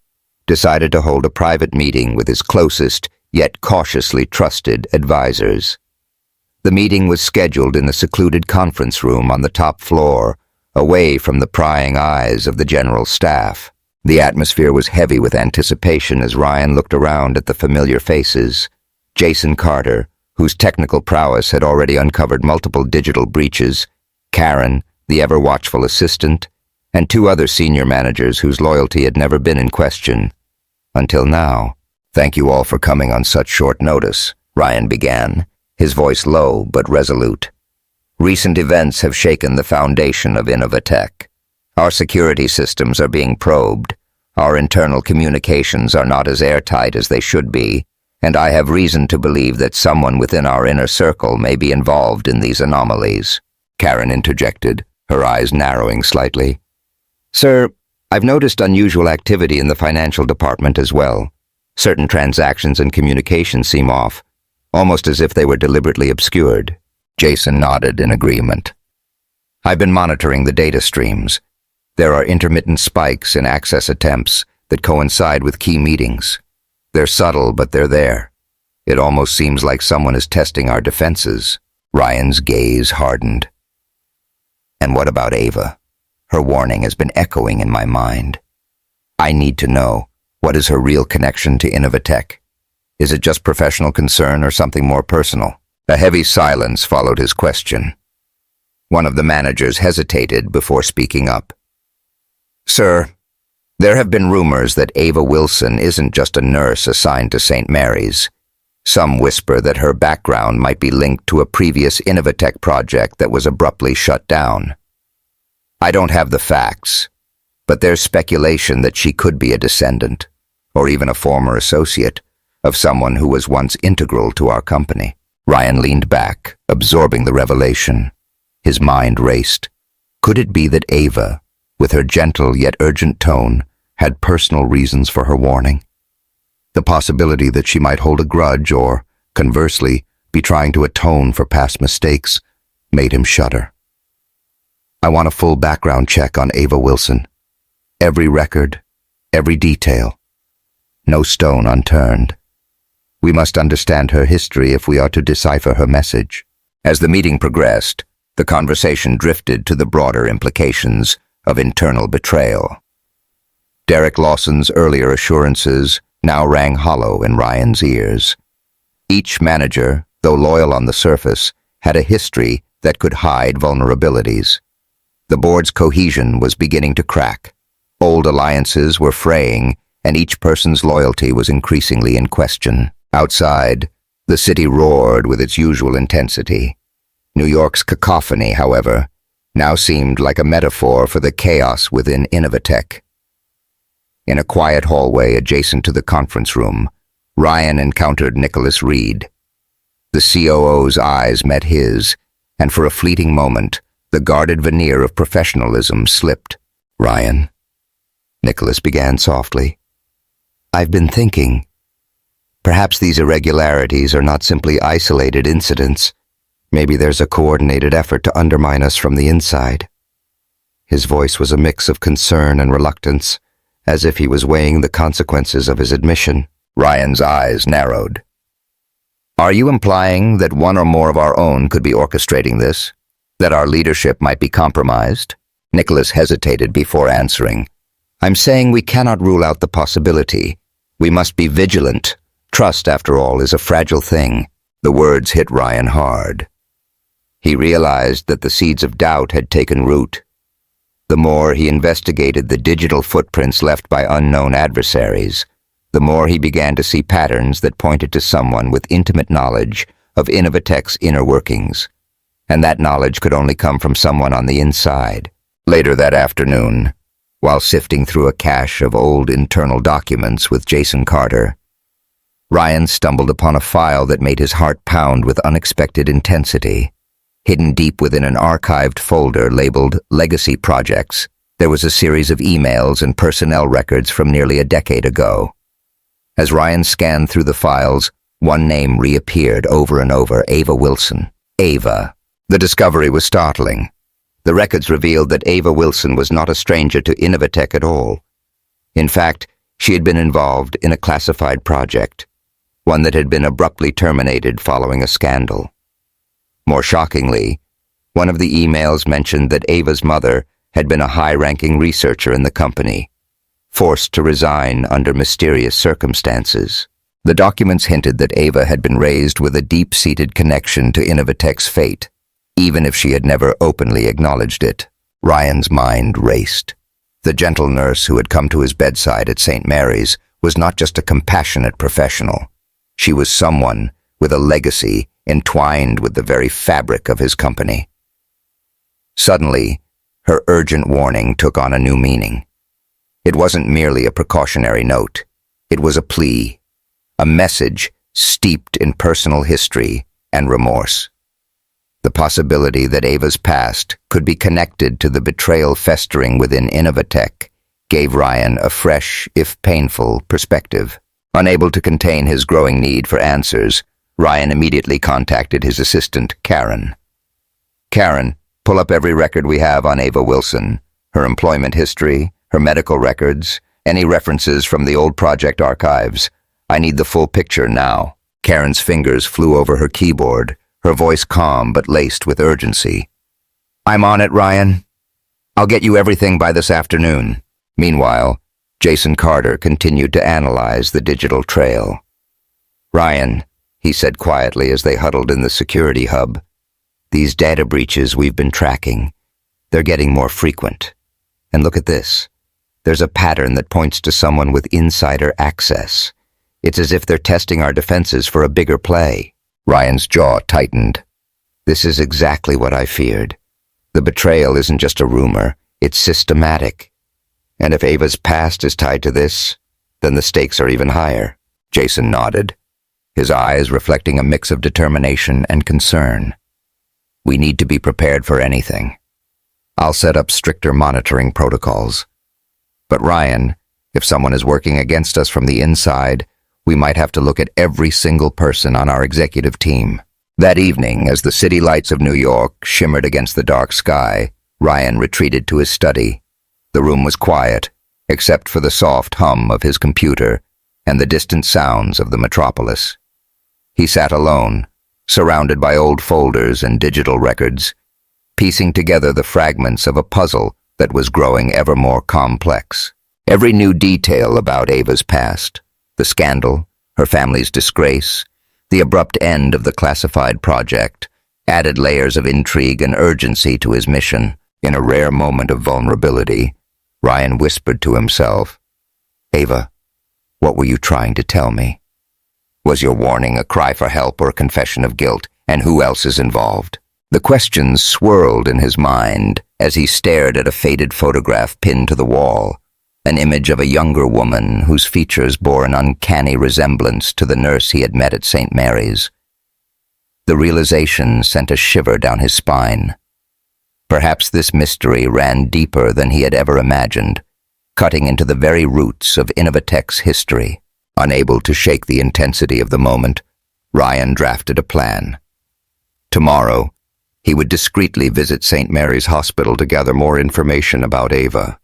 decided to hold a private meeting with his closest, yet cautiously trusted advisors. The meeting was scheduled in a secluded conference room on the top floor, away from the prying eyes of the general staff. The atmosphere was heavy with anticipation as Ryan looked around at the familiar faces. Jason Carter, whose technical prowess had already uncovered multiple digital breaches, Karen, the ever-watchful assistant, and two other senior managers whose loyalty had never been in question. Until now. "Thank you all for coming on such short notice," Ryan began, his voice low but resolute. "Recent events have shaken the foundation of Innovatech. Our security systems are being probed, our internal communications are not as airtight as they should be, and I have reason to believe that someone within our inner circle may be involved in these anomalies." Karen interjected, her eyes narrowing slightly. "Sir, I've noticed unusual activity in the financial department as well. Certain transactions and communications seem off, almost as if they were deliberately obscured." Jason nodded in agreement. "I've been monitoring the data streams. There are intermittent spikes in access attempts that coincide with key meetings. They're subtle, but they're there. It almost seems like someone is testing our defenses." Ryan's gaze hardened. "And what about Ava? Her warning has been echoing in my mind. I need to know, what is her real connection to Innovatech? Is it just professional concern or something more personal?" A heavy silence followed his question. One of the managers hesitated before speaking up. "Sir, there have been rumors that Ava Wilson isn't just a nurse assigned to St. Mary's. Some whisper that her background might be linked to a previous Innovatech project that was abruptly shut down. I don't have the facts, but there's speculation that she could be a descendant, or even a former associate, of someone who was once integral to our company." Ryan leaned back, absorbing the revelation. His mind raced. Could it be that Ava, with her gentle yet urgent tone, had personal reasons for her warning? The possibility that she might hold a grudge or, conversely, be trying to atone for past mistakes made him shudder. "I want a full background check on Ava Wilson. Every record, every detail. No stone unturned. We must understand her history if we are to decipher her message." As the meeting progressed, the conversation drifted to the broader implications of internal betrayal. Derek Lawson's earlier assurances now rang hollow in Ryan's ears. Each manager, though loyal on the surface, had a history that could hide vulnerabilities. The board's cohesion was beginning to crack. Old alliances were fraying, and each person's loyalty was increasingly in question. Outside, the city roared with its usual intensity. New York's cacophony, however, now seemed like a metaphor for the chaos within Innovatech. In a quiet hallway adjacent to the conference room, Ryan encountered Nicholas Reed. The COO's eyes met his, and for a fleeting moment, the guarded veneer of professionalism slipped. "Ryan," Nicholas began softly, "I've been thinking. Perhaps these irregularities are not simply isolated incidents. Maybe there's a coordinated effort to undermine us from the inside." His voice was a mix of concern and reluctance, as if he was weighing the consequences of his admission. Ryan's eyes narrowed. "Are you implying that one or more of our own could be orchestrating this? That our leadership might be compromised?" Nicholas hesitated before answering. "I'm saying we cannot rule out the possibility. We must be vigilant. Trust, after all, is a fragile thing." The words hit Ryan hard. He realized that the seeds of doubt had taken root. The more he investigated the digital footprints left by unknown adversaries, the more he began to see patterns that pointed to someone with intimate knowledge of Innovatech's inner workings. And that knowledge could only come from someone on the inside. Later that afternoon, while sifting through a cache of old internal documents with Jason Carter, Ryan stumbled upon a file that made his heart pound with unexpected intensity. Hidden deep within an archived folder labeled Legacy Projects, there was a series of emails and personnel records from nearly a decade ago. As Ryan scanned through the files, one name reappeared over and over: Ava Wilson. Ava. The discovery was startling. The records revealed that Ava Wilson was not a stranger to Innovatech at all. In fact, she had been involved in a classified project, one that had been abruptly terminated following a scandal. More shockingly, one of the emails mentioned that Ava's mother had been a high-ranking researcher in the company, forced to resign under mysterious circumstances. The documents hinted that Ava had been raised with a deep-seated connection to Innovatech's fate, even if she had never openly acknowledged it. Ryan's mind raced. The gentle nurse who had come to his bedside at St. Mary's was not just a compassionate professional. She was someone with a legacy entwined with the very fabric of his company. Suddenly, her urgent warning took on a new meaning. It wasn't merely a precautionary note. It was a plea, a message steeped in personal history and remorse. The possibility that Ava's past could be connected to the betrayal festering within Innovatech gave Ryan a fresh, if painful, perspective. Unable to contain his growing need for answers, Ryan immediately contacted his assistant, Karen. "Karen, pull up every record we have on Ava Wilson, her employment history, her medical records, any references from the old project archives. I need the full picture now." Karen's fingers flew over her keyboard, her voice calm but laced with urgency. "I'm on it, Ryan. I'll get you everything by this afternoon." Meanwhile, Jason Carter continued to analyze the digital trail. "Ryan," he said quietly as they huddled in the security hub, "these data breaches we've been tracking, they're getting more frequent. And look at this. There's a pattern that points to someone with insider access. It's as if they're testing our defenses for a bigger play." Ryan's jaw tightened. This is exactly what I feared. The betrayal isn't just a rumor, it's systematic. And if Ava's past is tied to this, then the stakes are even higher. Jason nodded, his eyes reflecting a mix of determination and concern. "We need to be prepared for anything. I'll set up stricter monitoring protocols. But Ryan, if someone is working against us from the inside, we might have to look at every single person on our executive team." That evening, as the city lights of New York shimmered against the dark sky, Ryan retreated to his study. The room was quiet, except for the soft hum of his computer and the distant sounds of the metropolis. He sat alone, surrounded by old folders and digital records, piecing together the fragments of a puzzle that was growing ever more complex. Every new detail about Ava's past, the scandal, her family's disgrace, the abrupt end of the classified project, added layers of intrigue and urgency to his mission. In a rare moment of vulnerability, Ryan whispered to himself, "Ava, what were you trying to tell me? Was your warning a cry for help or a confession of guilt? And who else is involved?" The questions swirled in his mind as he stared at a faded photograph pinned to the wall, an image of a younger woman whose features bore an uncanny resemblance to the nurse he had met at St. Mary's. The realization sent a shiver down his spine. Perhaps this mystery ran deeper than he had ever imagined, cutting into the very roots of Innovatech's history. Unable to shake the intensity of the moment, Ryan drafted a plan. Tomorrow, he would discreetly visit St. Mary's Hospital to gather more information about Ava.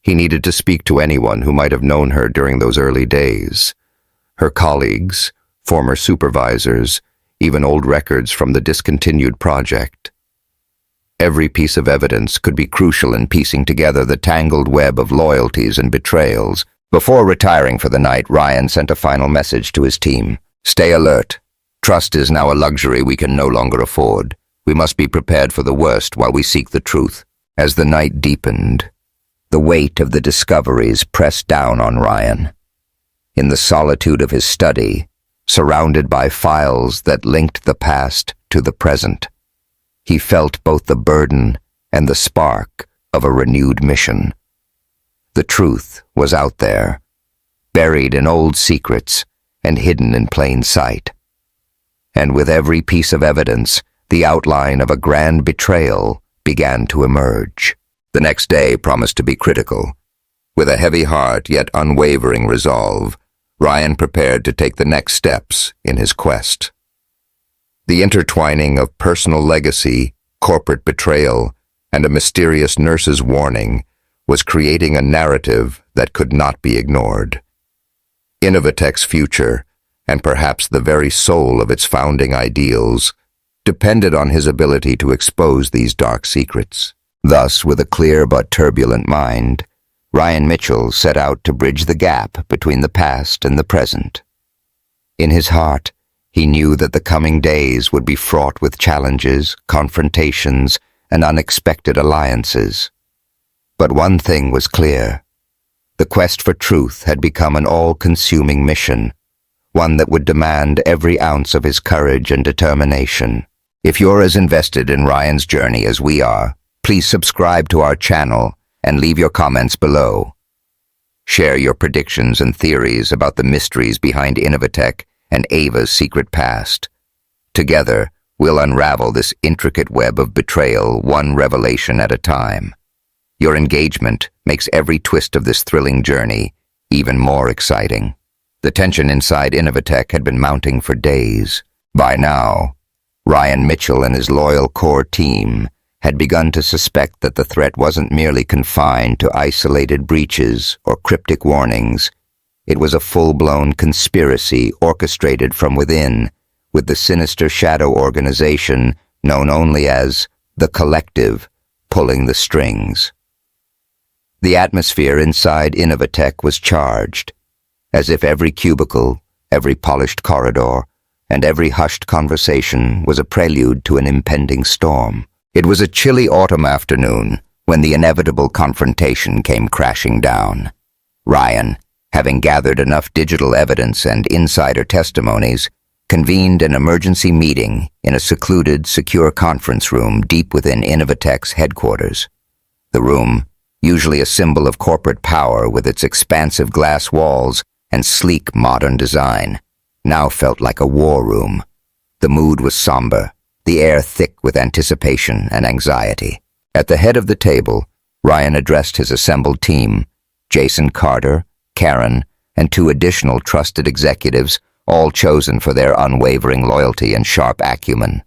He needed to speak to anyone who might have known her during those early days. Her colleagues, former supervisors, even old records from the discontinued project. Every piece of evidence could be crucial in piecing together the tangled web of loyalties and betrayals. Before retiring for the night, Ryan sent a final message to his team. "Stay alert. Trust is now a luxury we can no longer afford. We must be prepared for the worst while we seek the truth." As the night deepened, the weight of the discoveries pressed down on Ryan. In the solitude of his study, surrounded by files that linked the past to the present, he felt both the burden and the spark of a renewed mission. The truth was out there, buried in old secrets and hidden in plain sight. And with every piece of evidence, the outline of a grand betrayal began to emerge. The next day promised to be critical. With a heavy heart yet unwavering resolve, Ryan prepared to take the next steps in his quest. The intertwining of personal legacy, corporate betrayal, and a mysterious nurse's warning was creating a narrative that could not be ignored. Innovatech's future, and perhaps the very soul of its founding ideals, depended on his ability to expose these dark secrets. Thus, with a clear but turbulent mind, Ryan Mitchell set out to bridge the gap between the past and the present. In his heart, he knew that the coming days would be fraught with challenges, confrontations, and unexpected alliances. But one thing was clear. The quest for truth had become an all-consuming mission, one that would demand every ounce of his courage and determination. If you're as invested in Ryan's journey as we are, please subscribe to our channel and leave your comments below. Share your predictions and theories about the mysteries behind Innovatech and Ava's secret past. Together, we'll unravel this intricate web of betrayal, one revelation at a time. Your engagement makes every twist of this thrilling journey even more exciting. The tension inside Innovatech had been mounting for days. By now, Ryan Mitchell and his loyal core team had begun to suspect that the threat wasn't merely confined to isolated breaches or cryptic warnings. It was a full-blown conspiracy orchestrated from within, with the sinister shadow organization known only as the Collective pulling the strings. The atmosphere inside Innovatech was charged, as if every cubicle, every polished corridor, and every hushed conversation was a prelude to an impending storm. It was a chilly autumn afternoon when the inevitable confrontation came crashing down. Ryan, having gathered enough digital evidence and insider testimonies, convened an emergency meeting in a secluded, secure conference room deep within Innovatech's headquarters. The room, usually a symbol of corporate power with its expansive glass walls and sleek modern design, now felt like a war room. The mood was somber, the air thick with anticipation and anxiety. At the head of the table, Ryan addressed his assembled team, Jason Carter, Karen, and 2 additional trusted executives, all chosen for their unwavering loyalty and sharp acumen.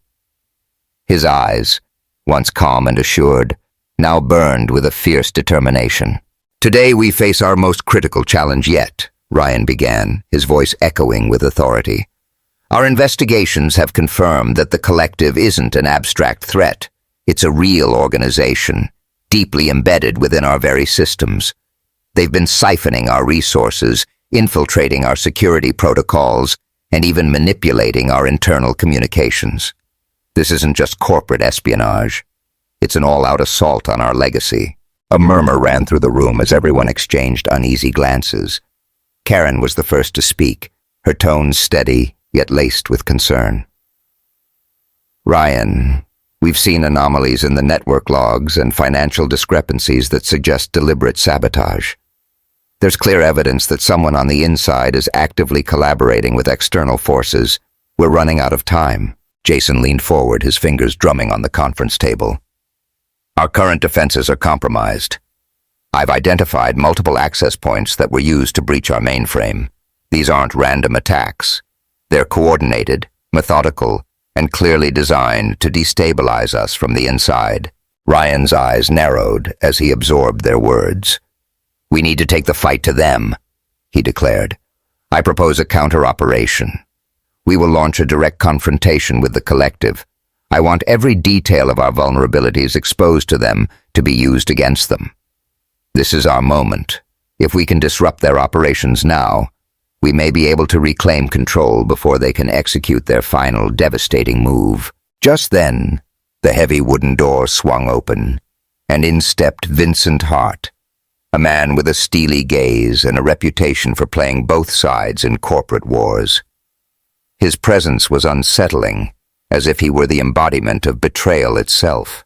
His eyes, once calm and assured, now burned with a fierce determination. "Today we face our most critical challenge yet," Ryan began, his voice echoing with authority. "Our investigations have confirmed that the Collective isn't an abstract threat. It's a real organization, deeply embedded within our very systems. They've been siphoning our resources, infiltrating our security protocols, and even manipulating our internal communications. This isn't just corporate espionage. It's an all-out assault on our legacy." A murmur ran through the room as everyone exchanged uneasy glances. Karen was the first to speak, her tones steady, yet laced with concern. "Ryan, we've seen anomalies in the network logs and financial discrepancies that suggest deliberate sabotage. There's clear evidence that someone on the inside is actively collaborating with external forces. We're running out of time." Jason leaned forward, his fingers drumming on the conference table. "Our current defenses are compromised. I've identified multiple access points that were used to breach our mainframe. These aren't random attacks. They're coordinated, methodical, and clearly designed to destabilize us from the inside." Ryan's eyes narrowed as he absorbed their words. "We need to take the fight to them," he declared. "I propose a counter-operation. We will launch a direct confrontation with the Collective. I want every detail of our vulnerabilities exposed to them to be used against them. This is our moment. If we can disrupt their operations now, we may be able to reclaim control before they can execute their final devastating move." Just then, the heavy wooden door swung open, and in stepped Vincent Hart, a man with a steely gaze and a reputation for playing both sides in corporate wars. His presence was unsettling, as if he were the embodiment of betrayal itself.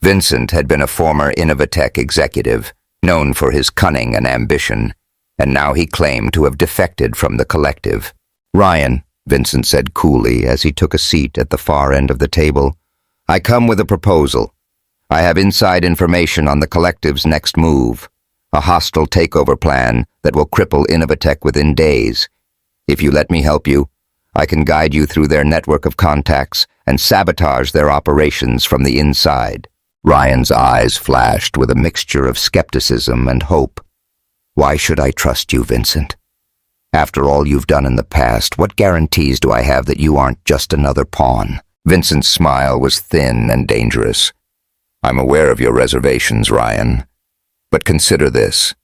Vincent had been a former Innovatech executive, known for his cunning and ambition, and now he claimed to have defected from the Collective. "Ryan," Vincent said coolly as he took a seat at the far end of the table, "I come with a proposal. I have inside information on the Collective's next move. a hostile takeover plan that will cripple Innovatech within days. If you let me help you, I can guide you through their network of contacts and sabotage their operations from the inside." Ryan's eyes flashed with a mixture of skepticism and hope. "Why should I trust you, Vincent? After all you've done in the past, what guarantees do I have that you aren't just another pawn?" Vincent's smile was thin and dangerous. "I'm aware of your reservations, Ryan. But consider this.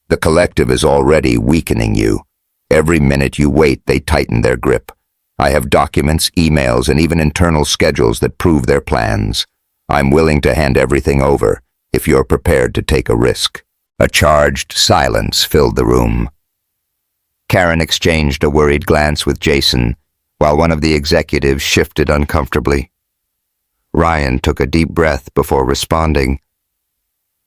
The collective is already weakening you. Every minute you wait, they tighten their grip. I have documents, emails, and even internal schedules that prove their plans. I'm willing to hand everything over if you're prepared to take a risk." A charged silence filled the room. Karen exchanged a worried glance with Jason, while one of the executives shifted uncomfortably. Ryan took a deep breath before responding.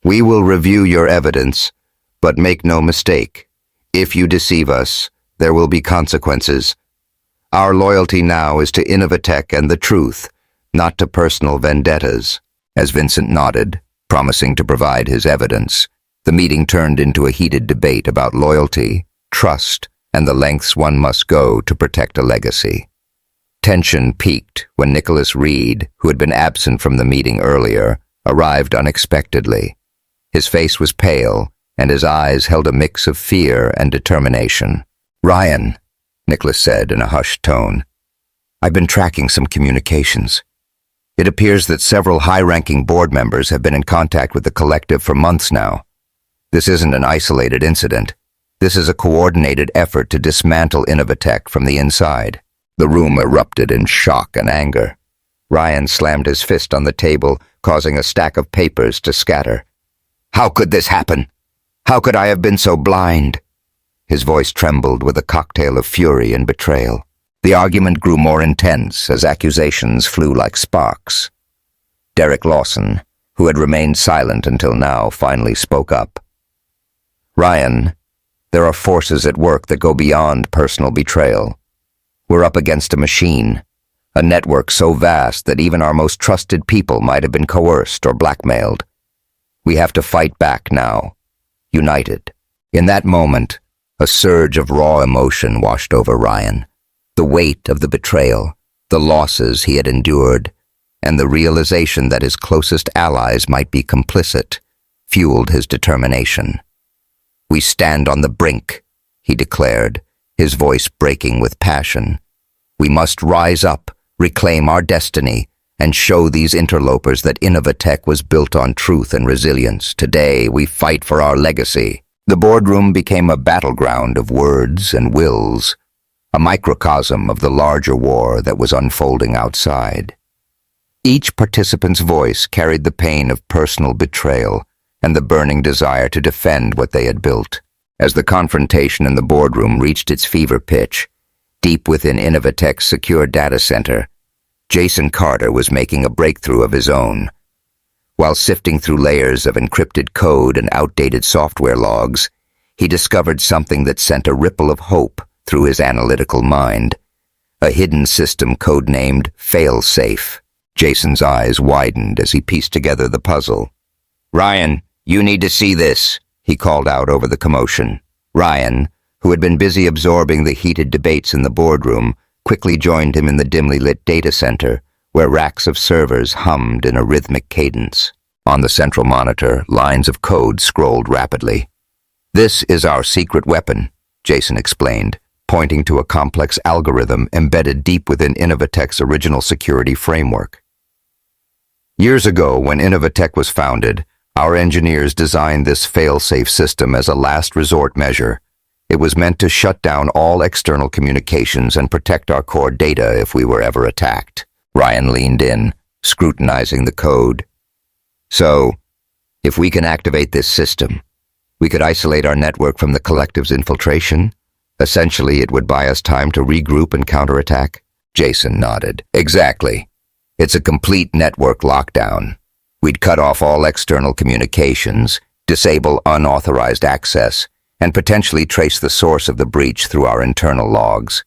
"We will review your evidence, but make no mistake. If you deceive us, there will be consequences. Our loyalty now is to Innovatech and the truth, not to personal vendettas." As Vincent nodded, promising to provide his evidence, the meeting turned into a heated debate about loyalty, trust, and the lengths one must go to protect a legacy. Tension peaked when Nicholas Reed, who had been absent from the meeting earlier, arrived unexpectedly. His face was pale, and his eyes held a mix of fear and determination. "Ryan," Nicholas said in a hushed tone, "I've been tracking some communications. It appears that several high-ranking board members have been in contact with the collective for months now. This isn't an isolated incident. This is a coordinated effort to dismantle Innovatech from the inside." The room erupted in shock and anger. Ryan slammed his fist on the table, causing a stack of papers to scatter. "How could this happen? How could I have been so blind?" His voice trembled with a cocktail of fury and betrayal. The argument grew more intense as accusations flew like sparks. Derek Lawson, who had remained silent until now, finally spoke up. "Ryan, there are forces at work that go beyond personal betrayal. We're up against a machine, a network so vast that even our most trusted people might have been coerced or blackmailed. We have to fight back now, united." In that moment, a surge of raw emotion washed over Ryan. The weight of the betrayal, the losses he had endured, and the realization that his closest allies might be complicit, fueled his determination. "We stand on the brink," he declared, his voice breaking with passion. "We must rise up, reclaim our destiny, and show these interlopers that Innovatech was built on truth and resilience. Today, we fight for our legacy." The boardroom became a battleground of words and wills, a microcosm of the larger war that was unfolding outside. Each participant's voice carried the pain of personal betrayal and the burning desire to defend what they had built. As the confrontation in the boardroom reached its fever pitch, deep within Innovatech's secure data center, Jason Carter was making a breakthrough of his own. While sifting through layers of encrypted code and outdated software logs, he discovered something that sent a ripple of hope through his analytical mind. A hidden system codenamed Failsafe. Jason's eyes widened as he pieced together the puzzle. "Ryan, you need to see this," he called out over the commotion. Ryan, who had been busy absorbing the heated debates in the boardroom, quickly joined him in the dimly lit data center, where racks of servers hummed in a rhythmic cadence. On the central monitor, lines of code scrolled rapidly. "This is our secret weapon," Jason explained, pointing to a complex algorithm embedded deep within Innovatech's original security framework. Years ago, when Innovatech was founded, our engineers designed this fail-safe system as a last resort measure. It was meant to shut down all external communications and protect our core data if we were ever attacked. Ryan leaned in, scrutinizing the code. "So, if we can activate this system, we could isolate our network from the collective's infiltration? Essentially, it would buy us time to regroup and counterattack?" Jason nodded. "Exactly. It's a complete network lockdown. We'd cut off all external communications, disable unauthorized access, and potentially trace the source of the breach through our internal logs.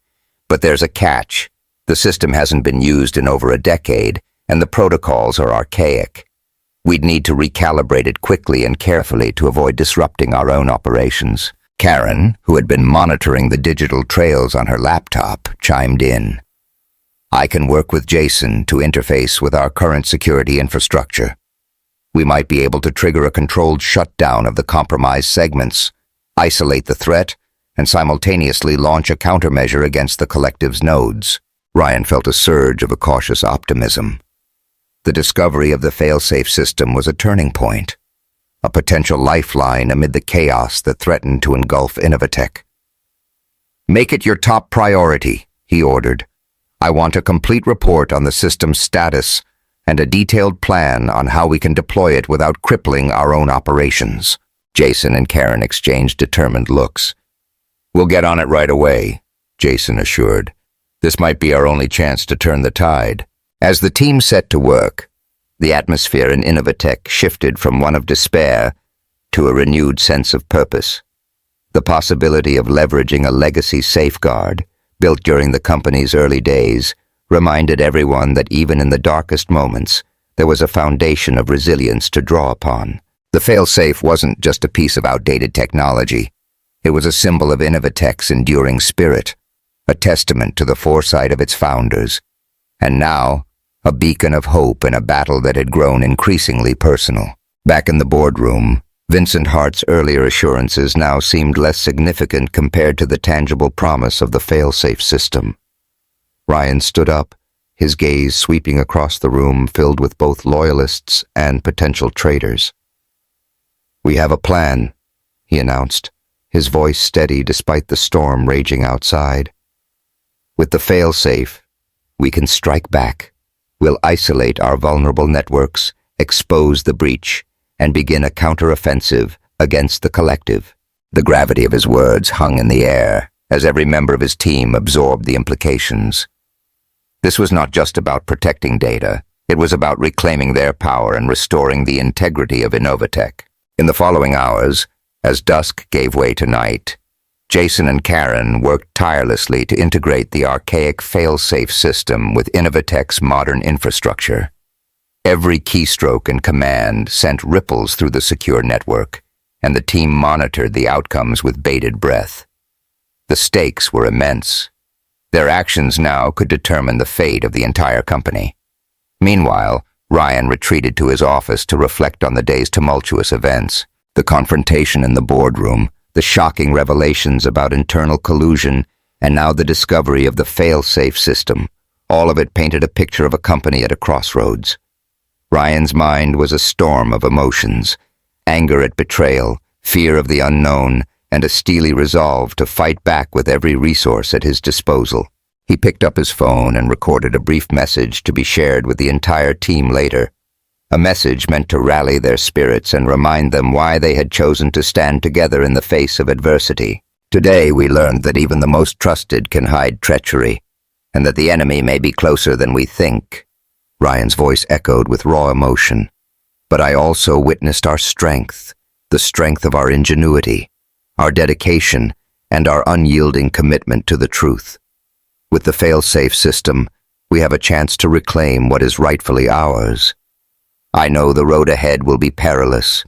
But there's a catch. The system hasn't been used in over a decade, and the protocols are archaic. We'd need to recalibrate it quickly and carefully to avoid disrupting our own operations. Karen, who had been monitoring the digital trails on her laptop, chimed in. I can work with Jason to interface with our current security infrastructure. We might be able to trigger a controlled shutdown of the compromised segments, isolate the threat, and simultaneously launch a countermeasure against the collective's nodes. Ryan felt a surge of a cautious optimism. The discovery of the failsafe system was a turning point, a potential lifeline amid the chaos that threatened to engulf Innovatech. Make it your top priority, he ordered. I want a complete report on the system's status and a detailed plan on how we can deploy it without crippling our own operations. Jason and Karen exchanged determined looks. We'll get on it right away, Jason assured. This might be our only chance to turn the tide. As the team set to work, the atmosphere in Innovatech shifted from one of despair to a renewed sense of purpose. The possibility of leveraging a legacy safeguard, built during the company's early days, reminded everyone that even in the darkest moments, there was a foundation of resilience to draw upon. The failsafe wasn't just a piece of outdated technology. It was a symbol of Innovatech's enduring spirit, a testament to the foresight of its founders, and now, a beacon of hope in a battle that had grown increasingly personal. Back in the boardroom, Vincent Hart's earlier assurances now seemed less significant compared to the tangible promise of the failsafe system. Ryan stood up, his gaze sweeping across the room filled with both loyalists and potential traitors. We have a plan, he announced, his voice steady despite the storm raging outside. With the failsafe, we can strike back. We'll isolate our vulnerable networks, expose the breach, and begin a counteroffensive against the collective. The gravity of his words hung in the air as every member of his team absorbed the implications. This was not just about protecting data, it was about reclaiming their power and restoring the integrity of Innovatech. In the following hours, as dusk gave way to night, Jason and Karen worked tirelessly to integrate the archaic failsafe system with Innovatech's modern infrastructure. Every keystroke and command sent ripples through the secure network, and the team monitored the outcomes with bated breath. The stakes were immense. Their actions now could determine the fate of the entire company. Meanwhile, Ryan retreated to his office to reflect on the day's tumultuous events, the confrontation in the boardroom, the shocking revelations about internal collusion, and now the discovery of the fail-safe system. All of it painted a picture of a company at a crossroads. Ryan's mind was a storm of emotions, anger at betrayal, fear of the unknown, and a steely resolve to fight back with every resource at his disposal. He picked up his phone and recorded a brief message to be shared with the entire team later. A message meant to rally their spirits and remind them why they had chosen to stand together in the face of adversity. Today we learned that even the most trusted can hide treachery, and that the enemy may be closer than we think. Ryan's voice echoed with raw emotion. But I also witnessed our strength, the strength of our ingenuity, our dedication, and our unyielding commitment to the truth. With the fail-safe system, we have a chance to reclaim what is rightfully ours. I know the road ahead will be perilous,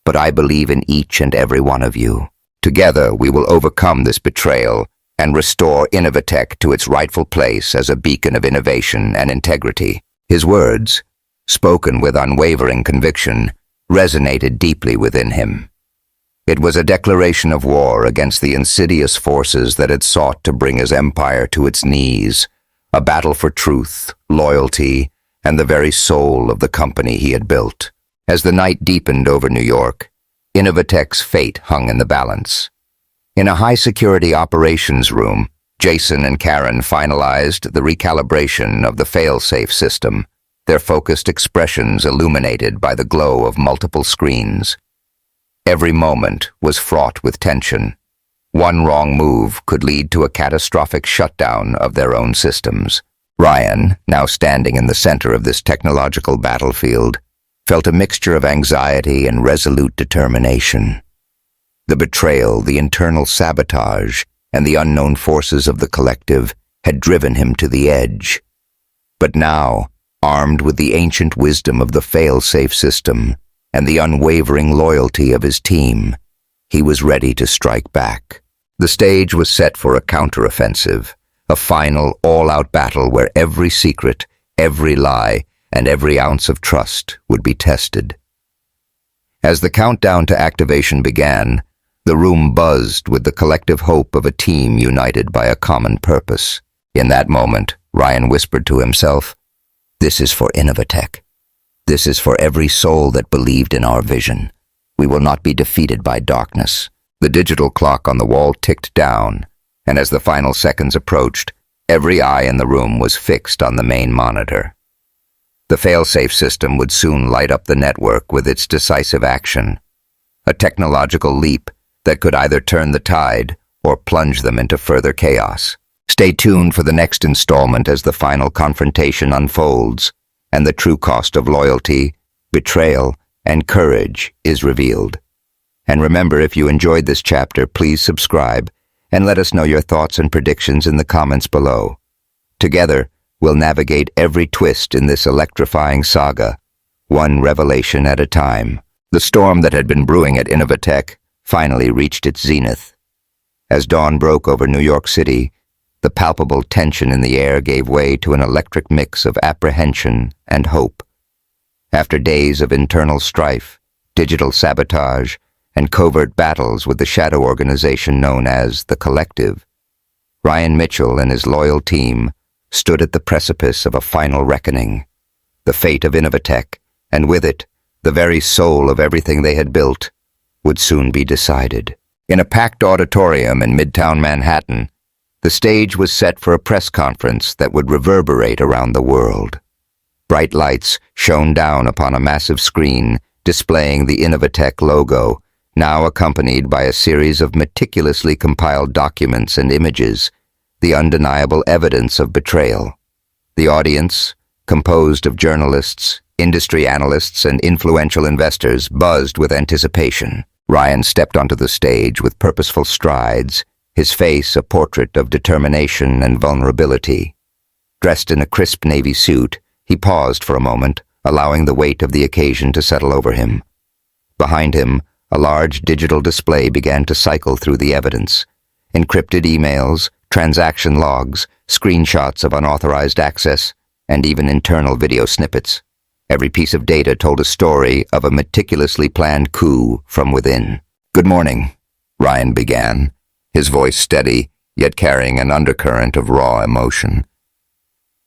but I believe in each and every one of you. Together, we will overcome this betrayal and restore Innovatech to its rightful place as a beacon of innovation and integrity. His words, spoken with unwavering conviction, resonated deeply within him. It was a declaration of war against the insidious forces that had sought to bring his empire to its knees, a battle for truth, loyalty, and the very soul of the company he had built. As the night deepened over New York, Innovatech's fate hung in the balance. In a high-security operations room, Jason and Karen finalized the recalibration of the fail-safe system, their focused expressions illuminated by the glow of multiple screens. Every moment was fraught with tension. One wrong move could lead to a catastrophic shutdown of their own systems. Ryan, now standing in the center of this technological battlefield, felt a mixture of anxiety and resolute determination. The betrayal, the internal sabotage, and the unknown forces of the collective had driven him to the edge. But now, armed with the ancient wisdom of the fail-safe system and the unwavering loyalty of his team. He was ready to strike back. The stage was set for a counteroffensive, a final, all-out battle where every secret, every lie, and every ounce of trust would be tested. As the countdown to activation began, the room buzzed with the collective hope of a team united by a common purpose. In that moment, Ryan whispered to himself, "This is for Innovatech. This is for every soul that believed in our vision. We will not be defeated by darkness." The digital clock on the wall ticked down, and as the final seconds approached, every eye in the room was fixed on the main monitor. The fail-safe system would soon light up the network with its decisive action, a technological leap that could either turn the tide or plunge them into further chaos. Stay tuned for the next installment as the final confrontation unfolds, and the true cost of loyalty, betrayal, and courage is revealed. And remember, if you enjoyed this chapter, please subscribe and let us know your thoughts and predictions in the comments below. Together, we'll navigate every twist in this electrifying saga, one revelation at a time. The storm that had been brewing at Innovatech finally reached its zenith. As dawn broke over New York City, the palpable tension in the air gave way to an electric mix of apprehension and hope. After days of internal strife, digital sabotage, and covert battles with the shadow organization known as the Collective, Ryan Mitchell and his loyal team stood at the precipice of a final reckoning. The fate of Innovatech, and with it, the very soul of everything they had built, would soon be decided. In a packed auditorium in Midtown Manhattan, the stage was set for a press conference that would reverberate around the world. Bright lights shone down upon a massive screen displaying the Innovatech logo, now accompanied by a series of meticulously compiled documents and images, the undeniable evidence of betrayal. The audience, composed of journalists, industry analysts, and influential investors, buzzed with anticipation. Ryan stepped onto the stage with purposeful strides, his face a portrait of determination and vulnerability. Dressed in a crisp navy suit, he paused for a moment, allowing the weight of the occasion to settle over him. Behind him, a large digital display began to cycle through the evidence. Encrypted emails, transaction logs, screenshots of unauthorized access, and even internal video snippets. Every piece of data told a story of a meticulously planned coup from within. "Good morning," Ryan began, his voice steady, yet carrying an undercurrent of raw emotion.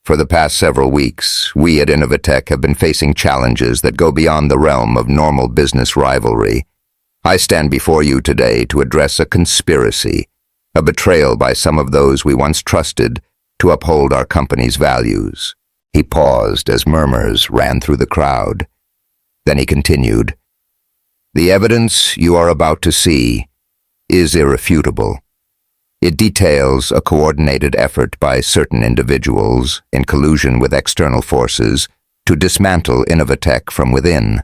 "For the past several weeks, we at Innovatech have been facing challenges that go beyond the realm of normal business rivalry. I stand before you today to address a conspiracy, a betrayal by some of those we once trusted to uphold our company's values." He paused as murmurs ran through the crowd. Then he continued, "The evidence you are about to see is irrefutable. It details a coordinated effort by certain individuals in collusion with external forces to dismantle Innovatech from within.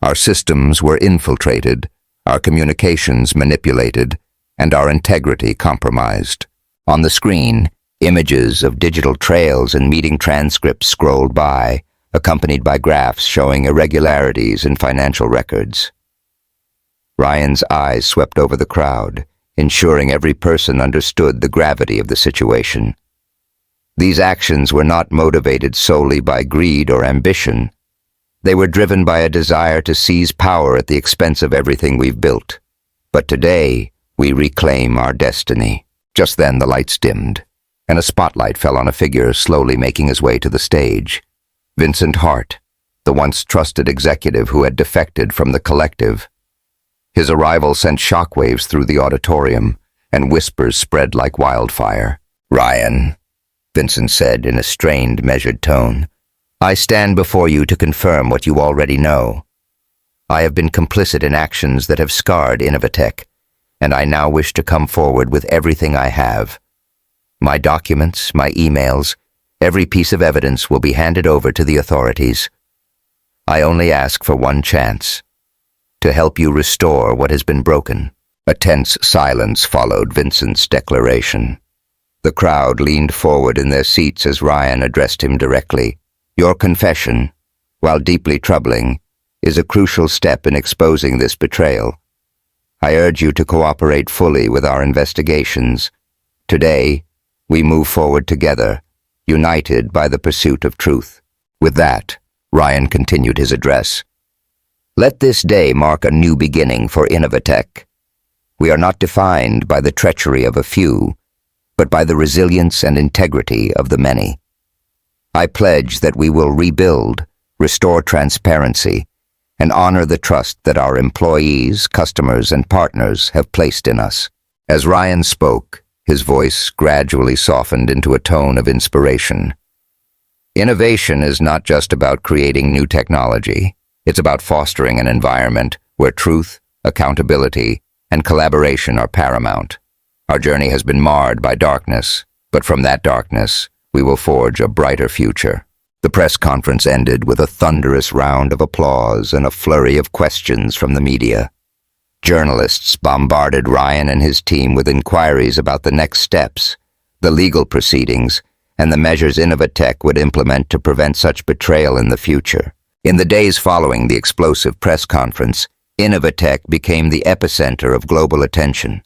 Our systems were infiltrated, our communications manipulated, and our integrity compromised." On the screen, images of digital trails and meeting transcripts scrolled by, accompanied by graphs showing irregularities in financial records. Ryan's eyes swept over the crowd, ensuring every person understood the gravity of the situation. These actions were not motivated solely by greed or ambition. They were driven by a desire to seize power at the expense of everything we've built. But today, we reclaim our destiny. Just then the lights dimmed, and a spotlight fell on a figure slowly making his way to the stage. Vincent Hart, the once trusted executive who had defected from the Collective. His arrival sent shockwaves through the auditorium, and whispers spread like wildfire. "Ryan," Vincent said in a strained, measured tone, "I stand before you to confirm what you already know. I have been complicit in actions that have scarred Innovatech, and I now wish to come forward with everything I have. My documents, my emails, every piece of evidence will be handed over to the authorities. I only ask for one chance, to help you restore what has been broken." A tense silence followed Vincent's declaration. The crowd leaned forward in their seats as Ryan addressed him directly, Your confession, while deeply troubling, is a crucial step in exposing this betrayal. I urge you to cooperate fully with our investigations. Today, we move forward together, united by the pursuit of truth. With that, Ryan continued his address. Let this day mark a new beginning for Innovatech. We are not defined by the treachery of a few, but by the resilience and integrity of the many. I pledge that we will rebuild, restore transparency, and honor the trust that our employees, customers, and partners have placed in us. As Ryan spoke, his voice gradually softened into a tone of inspiration. Innovation is not just about creating new technology. It's about fostering an environment where truth, accountability, and collaboration are paramount. Our journey has been marred by darkness, but from that darkness, we will forge a brighter future. The press conference ended with a thunderous round of applause and a flurry of questions from the media. Journalists bombarded Ryan and his team with inquiries about the next steps, the legal proceedings, and the measures Innovatech would implement to prevent such betrayal in the future. In the days following the explosive press conference, Innovatech became the epicenter of global attention.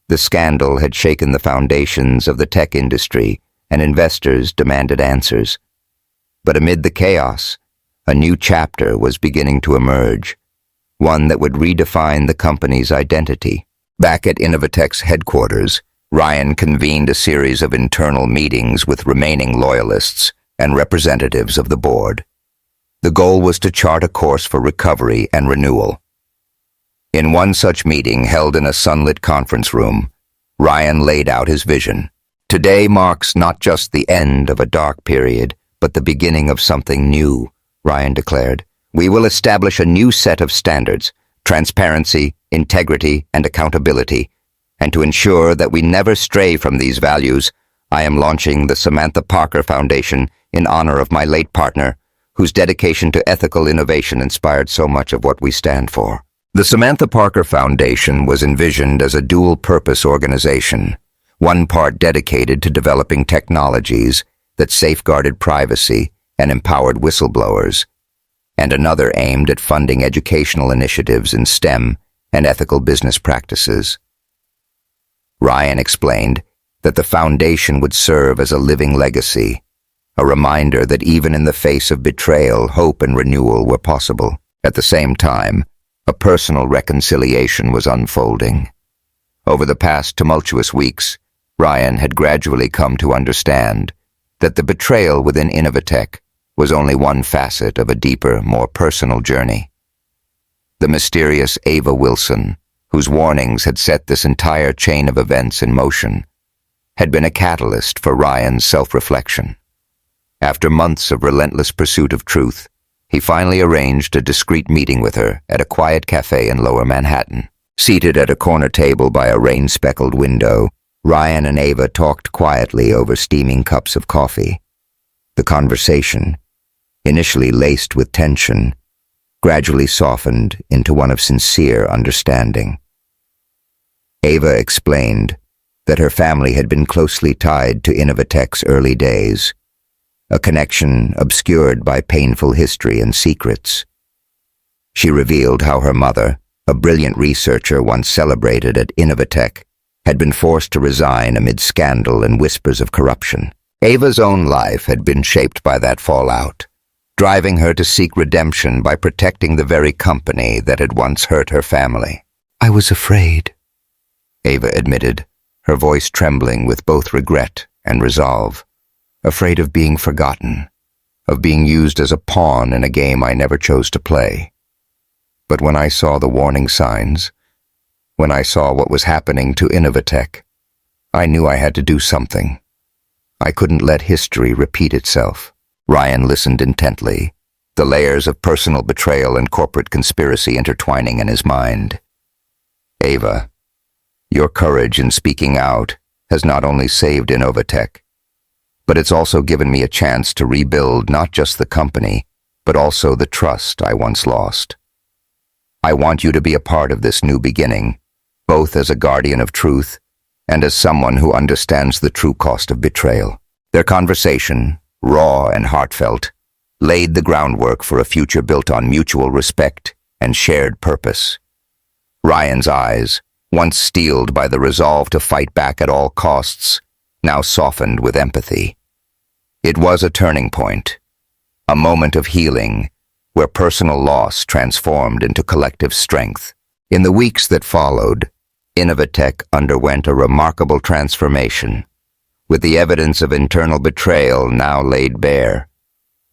The scandal had shaken the foundations of the tech industry, and investors demanded answers. But amid the chaos, a new chapter was beginning to emerge, one that would redefine the company's identity. Back at Innovatech's headquarters, Ryan convened a series of internal meetings with remaining loyalists and representatives of the board. The goal was to chart a course for recovery and renewal. In one such meeting held in a sunlit conference room, Ryan laid out his vision. Today marks not just the end of a dark period, but the beginning of something new, Ryan declared. We will establish a new set of standards, transparency, integrity, and accountability. And to ensure that we never stray from these values, I am launching the Samantha Parker Foundation in honor of my late partner, whose dedication to ethical innovation inspired so much of what we stand for. The Samantha Parker Foundation was envisioned as a dual-purpose organization, one part dedicated to developing technologies that safeguarded privacy and empowered whistleblowers, and another aimed at funding educational initiatives in STEM and ethical business practices. Ryan explained that the foundation would serve as a living legacy, a reminder that even in the face of betrayal, hope and renewal were possible. At the same time, a personal reconciliation was unfolding. Over the past tumultuous weeks, Ryan had gradually come to understand that the betrayal within Innovatech was only one facet of a deeper, more personal journey. The mysterious Ava Wilson, whose warnings had set this entire chain of events in motion, had been a catalyst for Ryan's self-reflection. After months of relentless pursuit of truth, he finally arranged a discreet meeting with her at a quiet cafe in Lower Manhattan. Seated at a corner table by a rain-speckled window, Ryan and Ava talked quietly over steaming cups of coffee. The conversation, initially laced with tension, gradually softened into one of sincere understanding. Ava explained that her family had been closely tied to Innovatech's early days, a connection obscured by painful history and secrets. She revealed how her mother, a brilliant researcher once celebrated at Innovatech, had been forced to resign amid scandal and whispers of corruption. Ava's own life had been shaped by that fallout, driving her to seek redemption by protecting the very company that had once hurt her family. "I was afraid," Ava admitted, her voice trembling with both regret and resolve. "Afraid of being forgotten, of being used as a pawn in a game I never chose to play. But when I saw the warning signs, when I saw what was happening to Innovatech, I knew I had to do something. I couldn't let history repeat itself." Ryan listened intently, the layers of personal betrayal and corporate conspiracy intertwining in his mind. "Ava, your courage in speaking out has not only saved Innovatech, but it's also given me a chance to rebuild not just the company, but also the trust I once lost. I want you to be a part of this new beginning, both as a guardian of truth and as someone who understands the true cost of betrayal." Their conversation, raw and heartfelt, laid the groundwork for a future built on mutual respect and shared purpose. Ryan's eyes, once steeled by the resolve to fight back at all costs, now softened with empathy. It was a turning point, a moment of healing, where personal loss transformed into collective strength. In the weeks that followed, Innovatech underwent a remarkable transformation, with the evidence of internal betrayal now laid bare,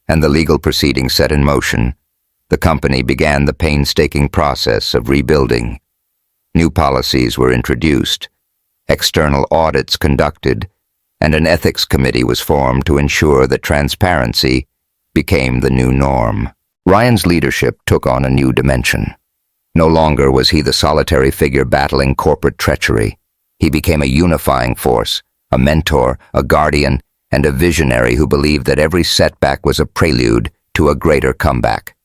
and the legal proceedings set in motion. The company began the painstaking process of rebuilding. New policies were introduced, external audits conducted, and an ethics committee was formed to ensure that transparency became the new norm. Ryan's leadership took on a new dimension. No longer was he the solitary figure battling corporate treachery. He became a unifying force, a mentor, a guardian, and a visionary who believed that every setback was a prelude to a greater comeback.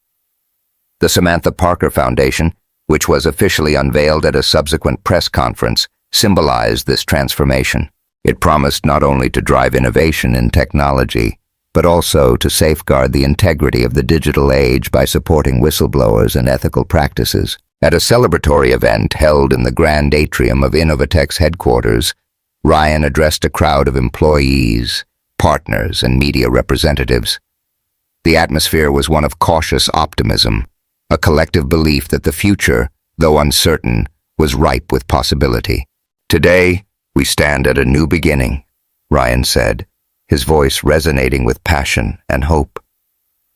The Samantha Parker Foundation, which was officially unveiled at a subsequent press conference, symbolized this transformation. It promised not only to drive innovation in technology, but also to safeguard the integrity of the digital age by supporting whistleblowers and ethical practices. At a celebratory event held in the grand atrium of Innovatech's headquarters, Ryan addressed a crowd of employees, partners, and media representatives. The atmosphere was one of cautious optimism, a collective belief that the future, though uncertain, was ripe with possibility. "Today, we stand at a new beginning," Ryan said, his voice resonating with passion and hope.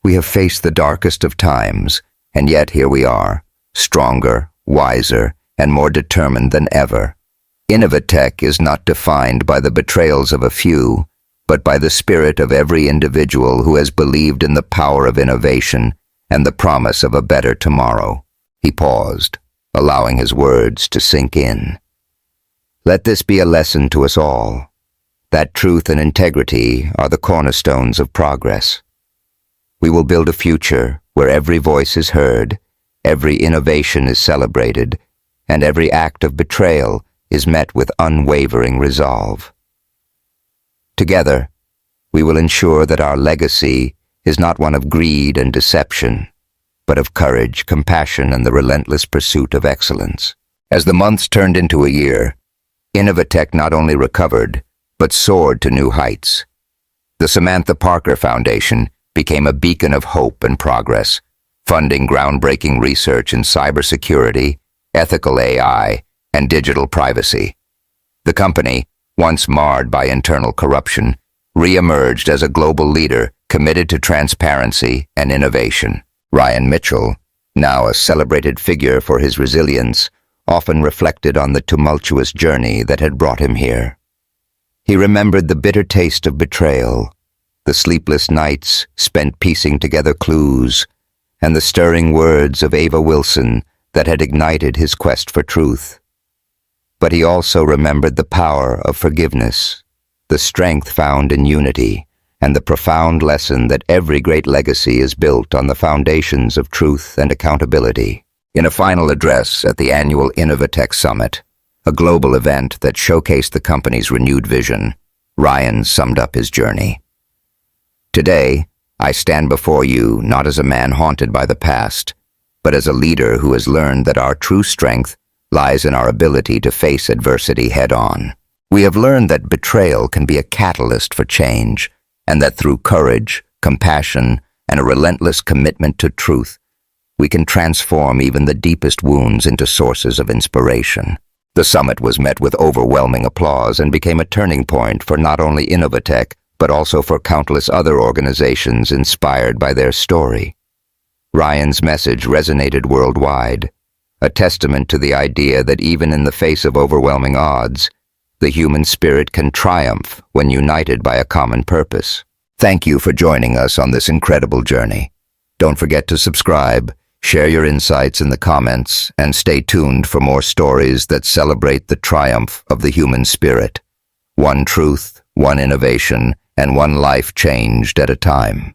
"We have faced the darkest of times, and yet here we are, stronger, wiser, and more determined than ever. Innovatech is not defined by the betrayals of a few, but by the spirit of every individual who has believed in the power of innovation and the promise of a better tomorrow." He paused, allowing his words to sink in. "Let this be a lesson to us all, that truth and integrity are the cornerstones of progress. We will build a future where every voice is heard, every innovation is celebrated, and every act of betrayal is met with unwavering resolve. Together, we will ensure that our legacy is not one of greed and deception, but of courage, compassion, and the relentless pursuit of excellence." As the months turned into a year, Innovatech not only recovered, but soared to new heights. The Samantha Parker Foundation became a beacon of hope and progress, funding groundbreaking research in cybersecurity, ethical AI, and digital privacy. The company, once marred by internal corruption, re-emerged as a global leader committed to transparency and innovation. Ryan Mitchell, now a celebrated figure for his resilience, often reflected on the tumultuous journey that had brought him here. He remembered the bitter taste of betrayal, the sleepless nights spent piecing together clues, and the stirring words of Ava Wilson that had ignited his quest for truth. But he also remembered the power of forgiveness, the strength found in unity, and the profound lesson that every great legacy is built on the foundations of truth and accountability. In a final address at the annual Innovatech Summit, a global event that showcased the company's renewed vision, Ryan summed up his journey. "Today, I stand before you not as a man haunted by the past, but as a leader who has learned that our true strength lies in our ability to face adversity head-on. We have learned that betrayal can be a catalyst for change, and that through courage, compassion, and a relentless commitment to truth, we can transform even the deepest wounds into sources of inspiration." The summit was met with overwhelming applause and became a turning point for not only Innovatech, but also for countless other organizations inspired by their story. Ryan's message resonated worldwide, a testament to the idea that even in the face of overwhelming odds, the human spirit can triumph when united by a common purpose. Thank you for joining us on this incredible journey. Don't forget to subscribe, share your insights in the comments, and stay tuned for more stories that celebrate the triumph of the human spirit. One truth, one innovation, and one life changed at a time.